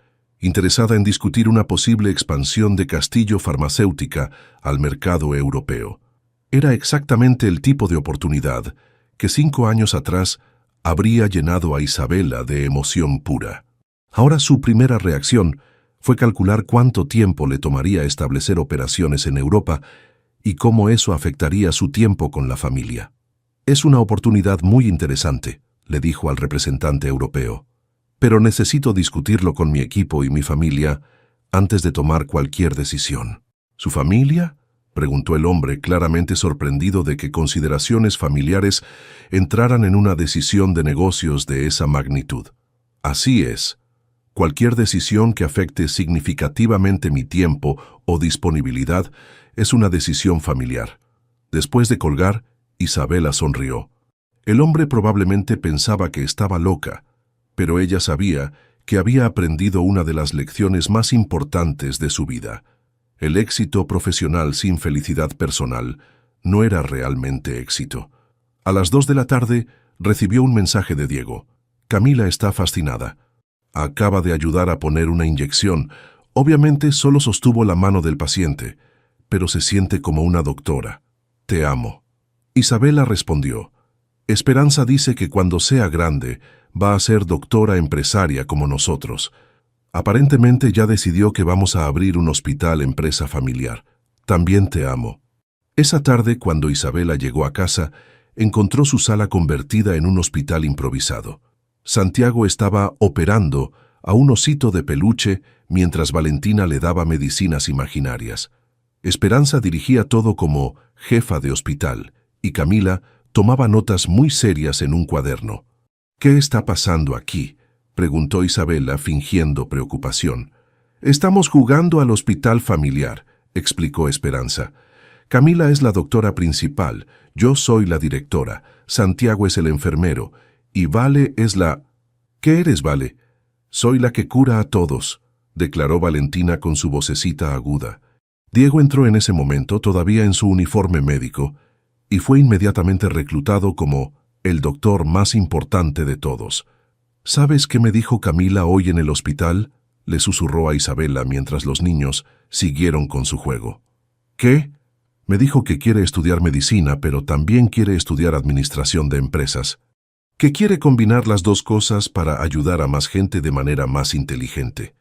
interesada en discutir una posible expansión de Castillo Farmacéutica al mercado europeo. Era exactamente el tipo de oportunidad que 5 años atrás habría llenado a Isabela de emoción pura. Ahora su primera reacción fue calcular cuánto tiempo le tomaría establecer operaciones en Europa y cómo eso afectaría su tiempo con la familia. «Es una oportunidad muy interesante», le dijo al representante europeo, «pero necesito discutirlo con mi equipo y mi familia antes de tomar cualquier decisión». «¿Su familia?», preguntó el hombre, claramente sorprendido de que consideraciones familiares entraran en una decisión de negocios de esa magnitud. «Así es. Cualquier decisión que afecte significativamente mi tiempo o disponibilidad es una decisión familiar». Después de colgar, Isabela sonrió. El hombre probablemente pensaba que estaba loca, pero ella sabía que había aprendido una de las lecciones más importantes de su vida. El éxito profesional sin felicidad personal no era realmente éxito. A las 2 de la tarde recibió un mensaje de Diego. «Camila está fascinada. Acaba de ayudar a poner una inyección. Obviamente solo sostuvo la mano del paciente, pero se siente como una doctora. Te amo». Isabela respondió. «Esperanza dice que cuando sea grande va a ser doctora empresaria como nosotros. Aparentemente ya decidió que vamos a abrir un hospital empresa familiar. También te amo». Esa tarde, cuando Isabela llegó a casa, encontró su sala convertida en un hospital improvisado. Santiago estaba operando a un osito de peluche mientras Valentina le daba medicinas imaginarias. Esperanza dirigía todo como jefa de hospital y Camila tomaba notas muy serias en un cuaderno. «¿Qué está pasando aquí?», preguntó Isabela, fingiendo preocupación. Estamos jugando al hospital familiar, explicó Esperanza. Camila es la doctora principal, yo soy la directora, Santiago es el enfermero, y Vale es la... ¿Qué eres, Vale? Soy la que cura a todos, declaró Valentina con su vocecita aguda. Diego entró en ese momento, todavía en su uniforme médico, y fue inmediatamente reclutado como el doctor más importante de todos. ¿Sabes qué me dijo Camila hoy en el hospital?, le susurró a Isabela mientras los niños siguieron con su juego. ¿Qué? Me dijo que quiere estudiar medicina, pero también quiere estudiar administración de empresas. Que quiere combinar las dos cosas para ayudar a más gente de manera más inteligente.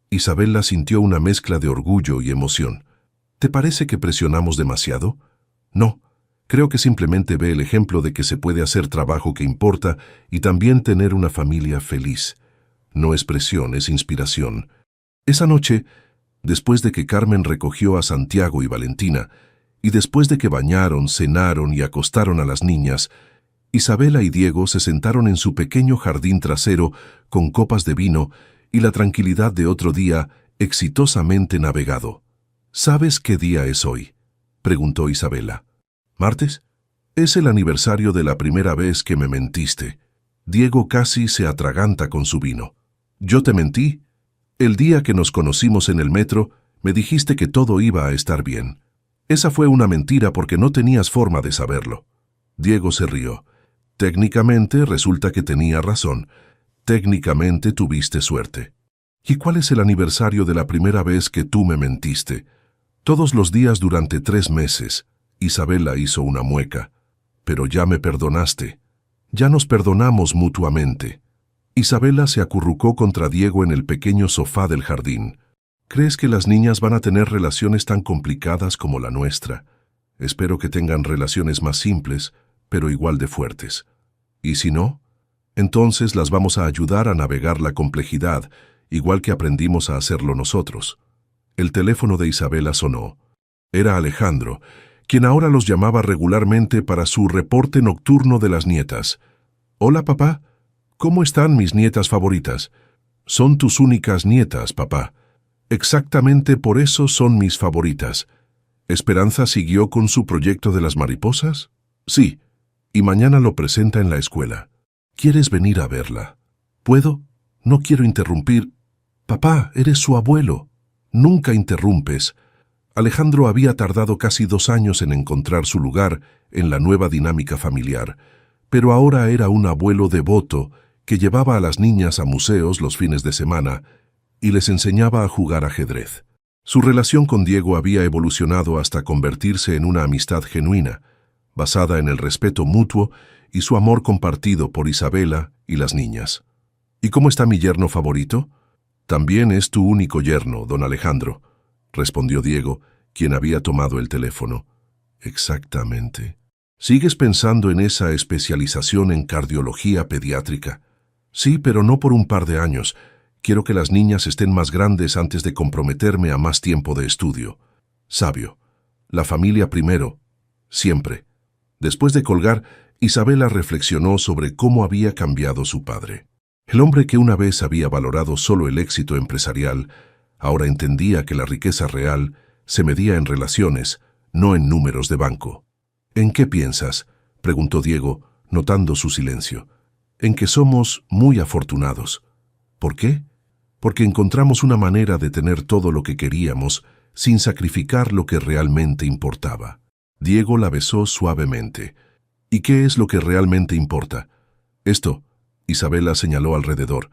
Isabela sintió una mezcla de orgullo y emoción. ¿Te parece que presionamos demasiado? No. Creo que simplemente ve el ejemplo de que se puede hacer trabajo que importa y también tener una familia feliz. No es presión, es inspiración. Esa noche, después de que Carmen recogió a Santiago y Valentina, y después de que bañaron, cenaron y acostaron a las niñas, Isabela y Diego se sentaron en su pequeño jardín trasero con copas de vino y la tranquilidad de otro día exitosamente navegado. ¿Sabes qué día es hoy?, preguntó Isabela. ¿Martes? Es el aniversario de la primera vez que me mentiste. Diego casi se atraganta con su vino. ¿Yo te mentí? El día que nos conocimos en el metro, me dijiste que todo iba a estar bien. Esa fue una mentira porque no tenías forma de saberlo. Diego se rió. Técnicamente resulta que tenía razón. Técnicamente tuviste suerte. ¿Y cuál es el aniversario de la primera vez que tú me mentiste? Todos los días durante 3 meses. Isabela hizo una mueca. Pero ya me perdonaste. Ya nos perdonamos mutuamente. Isabela se acurrucó contra Diego en el pequeño sofá del jardín. ¿Crees que las niñas van a tener relaciones tan complicadas como la nuestra? Espero que tengan relaciones más simples, pero igual de fuertes. ¿Y si no? Entonces las vamos a ayudar a navegar la complejidad, igual que aprendimos a hacerlo nosotros. El teléfono de Isabela sonó. Era Alejandro, quien ahora los llamaba regularmente para su reporte nocturno de las nietas. «Hola, papá. ¿Cómo están mis nietas favoritas?» «Son tus únicas nietas, papá. Exactamente por eso son mis favoritas». ¿Esperanza siguió con su proyecto de las mariposas? Sí, y mañana lo presenta en la escuela. ¿Quieres venir a verla? ¿Puedo? No quiero interrumpir. Papá, eres su abuelo. Nunca interrumpes. Alejandro había tardado casi 2 años en encontrar su lugar en la nueva dinámica familiar, pero ahora era un abuelo devoto que llevaba a las niñas a museos los fines de semana y les enseñaba a jugar ajedrez. Su relación con Diego había evolucionado hasta convertirse en una amistad genuina, basada en el respeto mutuo y su amor compartido por Isabela y las niñas. ¿Y cómo está mi yerno favorito? También es tu único yerno, don Alejandro, respondió Diego, quien había tomado el teléfono. Exactamente. ¿Sigues pensando en esa especialización en cardiología pediátrica? Sí, pero no por un par de años. Quiero que las niñas estén más grandes antes de comprometerme a más tiempo de estudio. Sabio. La familia primero. Siempre. Después de colgar, Isabela reflexionó sobre cómo había cambiado su padre. El hombre que una vez había valorado solo el éxito empresarial, ahora entendía que la riqueza real se medía en relaciones, no en números de banco. ¿En qué piensas?, preguntó Diego, notando su silencio. En que somos muy afortunados. ¿Por qué? Porque encontramos una manera de tener todo lo que queríamos sin sacrificar lo que realmente importaba. Diego la besó suavemente. ¿Y qué es lo que realmente importa? Esto, Isabela señaló alrededor.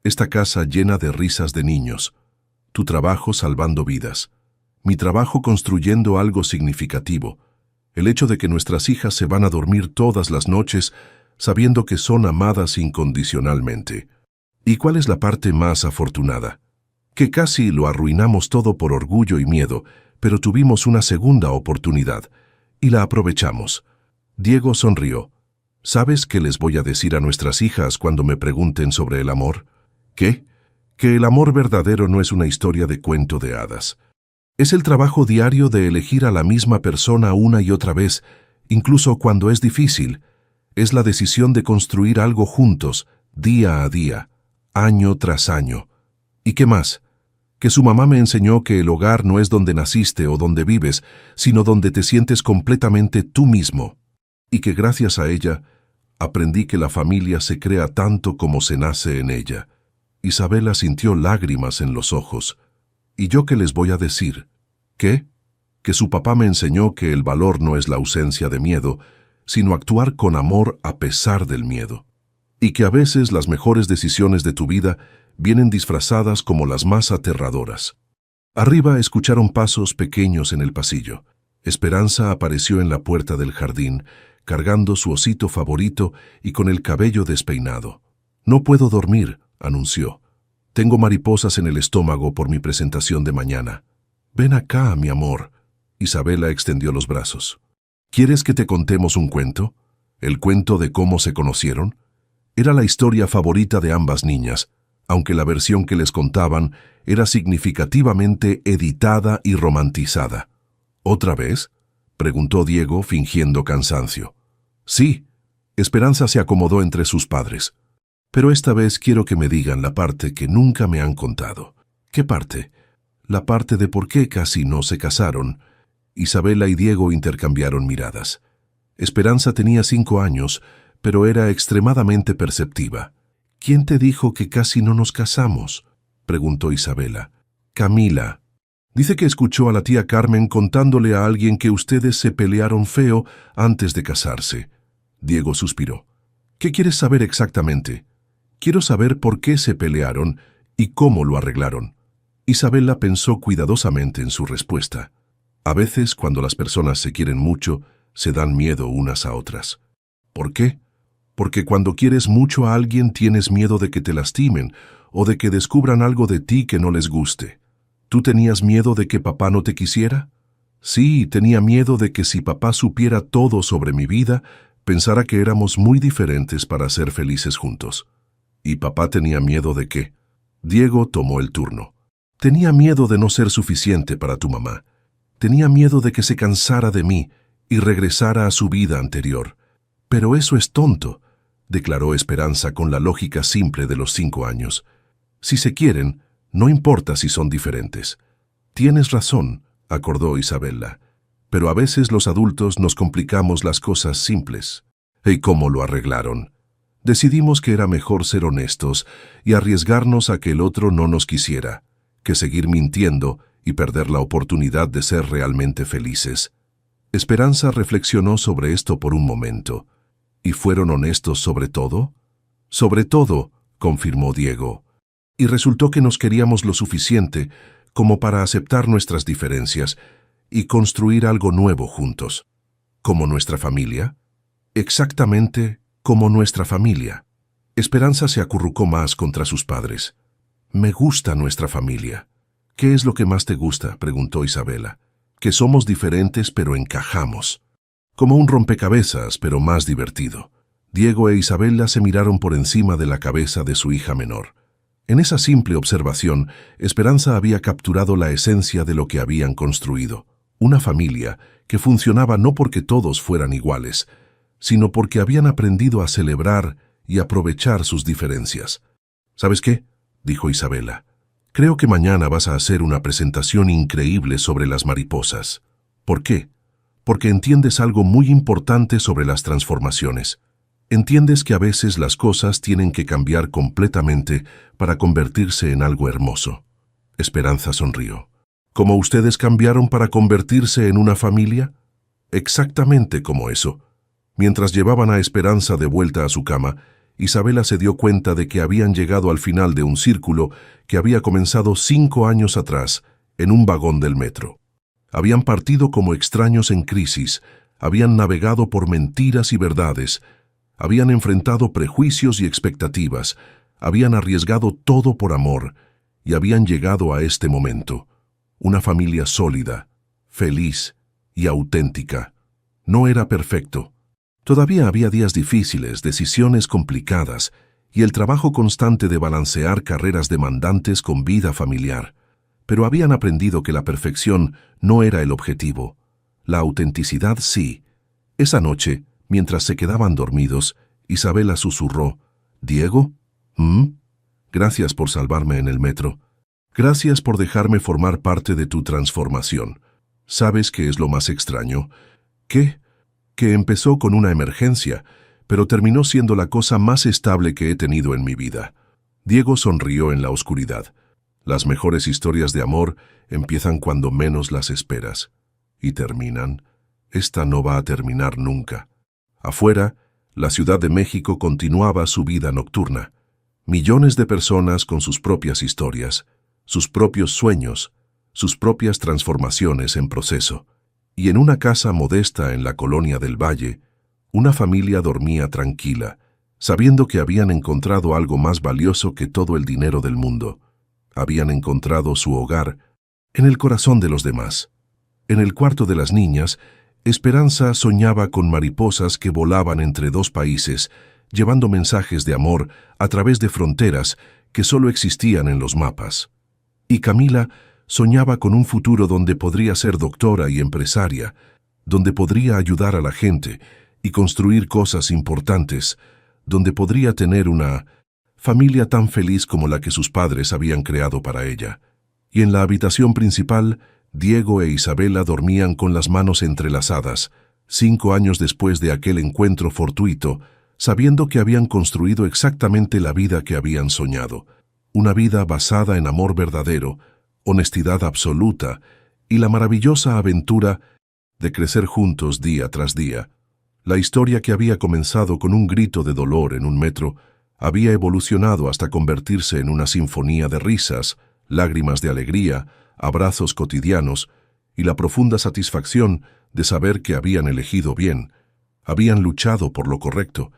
Esta casa llena de risas de niños. Tu trabajo salvando vidas. Mi trabajo construyendo algo significativo. El hecho de que nuestras hijas se van a dormir todas las noches sabiendo que son amadas incondicionalmente. ¿Y cuál es la parte más afortunada? Que casi lo arruinamos todo por orgullo y miedo, pero tuvimos una segunda oportunidad, y la aprovechamos. Diego sonrió. ¿Sabes qué les voy a decir a nuestras hijas cuando me pregunten sobre el amor? ¿Qué? Que el amor verdadero no es una historia de cuento de hadas. Es el trabajo diario de elegir a la misma persona una y otra vez, incluso cuando es difícil. Es la decisión de construir algo juntos, día a día, año tras año. ¿Y qué más? Que su mamá me enseñó que el hogar no es donde naciste o donde vives, sino donde te sientes completamente tú mismo. Y que gracias a ella, aprendí que la familia se crea tanto como se nace en ella. Isabela sintió lágrimas en los ojos. ¿Y yo qué les voy a decir? ¿Qué? Que su papá me enseñó que el valor no es la ausencia de miedo, sino actuar con amor a pesar del miedo. Y que a veces las mejores decisiones de tu vida vienen disfrazadas como las más aterradoras. Arriba escucharon pasos pequeños en el pasillo. Esperanza apareció en la puerta del jardín, cargando su osito favorito y con el cabello despeinado. «No puedo dormir», anunció. «Tengo mariposas en el estómago por mi presentación de mañana». «Ven acá, mi amor». Isabela extendió los brazos. «¿Quieres que te contemos un cuento? ¿El cuento de cómo se conocieron?» Era la historia favorita de ambas niñas, aunque la versión que les contaban era significativamente editada y romantizada. «¿Otra vez?», preguntó Diego, fingiendo cansancio. «Sí». Esperanza se acomodó entre sus padres. «Pero esta vez quiero que me digan la parte que nunca me han contado». «¿Qué parte?» «La parte de por qué casi no se casaron». Isabela y Diego intercambiaron miradas. Esperanza tenía 5 años, pero era extremadamente perceptiva. «¿Quién te dijo que casi no nos casamos?», preguntó Isabela. «Camila. Dice que escuchó a la tía Carmen contándole a alguien que ustedes se pelearon feo antes de casarse». Diego suspiró. «¿Qué quieres saber exactamente?» «Quiero saber por qué se pelearon y cómo lo arreglaron». Isabela pensó cuidadosamente en su respuesta. A veces, cuando las personas se quieren mucho, se dan miedo unas a otras. ¿Por qué? Porque cuando quieres mucho a alguien tienes miedo de que te lastimen o de que descubran algo de ti que no les guste. ¿Tú tenías miedo de que papá no te quisiera? Sí, tenía miedo de que si papá supiera todo sobre mi vida, pensara que éramos muy diferentes para ser felices juntos. ¿Y papá tenía miedo de qué? Diego tomó el turno. Tenía miedo de no ser suficiente para tu mamá. Tenía miedo de que se cansara de mí y regresara a su vida anterior. «Pero eso es tonto», declaró Esperanza con la lógica simple de los 5 años. «Si se quieren, no importa si son diferentes». «Tienes razón», acordó Isabela, «pero a veces los adultos nos complicamos las cosas simples». ¿Y cómo lo arreglaron? Decidimos que era mejor ser honestos y arriesgarnos a que el otro no nos quisiera, que seguir mintiendo y perder la oportunidad de ser realmente felices. Esperanza reflexionó sobre esto por un momento. ¿Y fueron honestos sobre todo? «Sobre todo», confirmó Diego. «Y resultó que nos queríamos lo suficiente como para aceptar nuestras diferencias y construir algo nuevo juntos». ¿Como nuestra familia? Exactamente como nuestra familia. Esperanza se acurrucó más contra sus padres. «Me gusta nuestra familia». «¿Qué es lo que más te gusta?», preguntó Isabela. «Que somos diferentes pero encajamos. Como un rompecabezas, pero más divertido». Diego e Isabela se miraron por encima de la cabeza de su hija menor. En esa simple observación, Esperanza había capturado la esencia de lo que habían construido. Una familia que funcionaba no porque todos fueran iguales, sino porque habían aprendido a celebrar y aprovechar sus diferencias. «¿Sabes qué?», dijo Isabela. «Creo que mañana vas a hacer una presentación increíble sobre las mariposas». «¿Por qué?». «Porque entiendes algo muy importante sobre las transformaciones. Entiendes que a veces las cosas tienen que cambiar completamente para convertirse en algo hermoso». Esperanza sonrió. «¿Cómo ustedes cambiaron para convertirse en una familia?» «Exactamente como eso». Mientras llevaban a Esperanza de vuelta a su cama, Isabela se dio cuenta de que habían llegado al final de un círculo que había comenzado 5 años atrás, en un vagón del metro. Habían partido como extraños en crisis, habían navegado por mentiras y verdades, habían enfrentado prejuicios y expectativas, habían arriesgado todo por amor y habían llegado a este momento. Una familia sólida, feliz y auténtica. No era perfecto. Todavía había días difíciles, decisiones complicadas y el trabajo constante de balancear carreras demandantes con vida familiar. Pero habían aprendido que la perfección no era el objetivo. La autenticidad sí. Esa noche, mientras se quedaban dormidos, Isabela susurró: «¿Diego? Gracias por salvarme en el metro. Gracias por dejarme formar parte de tu transformación. ¿Sabes qué es lo más extraño? ¿Qué? Que empezó con una emergencia, pero terminó siendo la cosa más estable que he tenido en mi vida. Diego sonrió en la oscuridad. Las mejores historias de amor empiezan cuando menos las esperas. Y terminan. Esta no va a terminar nunca. Afuera, la Ciudad de México continuaba su vida nocturna. Millones de personas con sus propias historias, sus propios sueños, sus propias transformaciones en proceso. Y en una casa modesta en la colonia del Valle, una familia dormía tranquila, sabiendo que habían encontrado algo más valioso que todo el dinero del mundo. Habían encontrado su hogar en el corazón de los demás. En el cuarto de las niñas, Esperanza soñaba con mariposas que volaban entre dos países, llevando mensajes de amor a través de fronteras que solo existían en los mapas. Y Camila soñaba con un futuro donde podría ser doctora y empresaria, donde podría ayudar a la gente y construir cosas importantes, donde podría tener una familia tan feliz como la que sus padres habían creado para ella. Y en la habitación principal, Diego e Isabela dormían con las manos entrelazadas, 5 años después de aquel encuentro fortuito, sabiendo que habían construido exactamente la vida que habían soñado, una vida basada en amor verdadero, honestidad absoluta y la maravillosa aventura de crecer juntos día tras día. La historia que había comenzado con un grito de dolor en un metro había evolucionado hasta convertirse en una sinfonía de risas, lágrimas de alegría, abrazos cotidianos y la profunda satisfacción de saber que habían elegido bien, habían luchado por lo correcto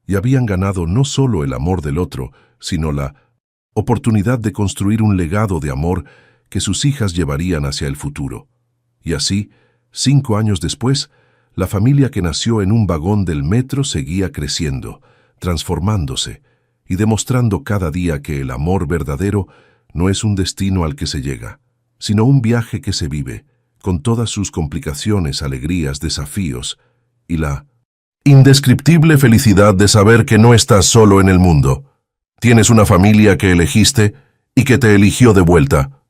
y habían ganado no solo el amor del otro, sino la oportunidad de construir un legado de amor que sus hijas llevarían hacia el futuro. Y así, 5 años después, la familia que nació en un vagón del metro seguía creciendo, transformándose y demostrando cada día que el amor verdadero no es un destino al que se llega, sino un viaje que se vive, con todas sus complicaciones, alegrías, desafíos y la indescriptible felicidad de saber que no estás solo en el mundo. Tienes una familia que elegiste y que te eligió de vuelta.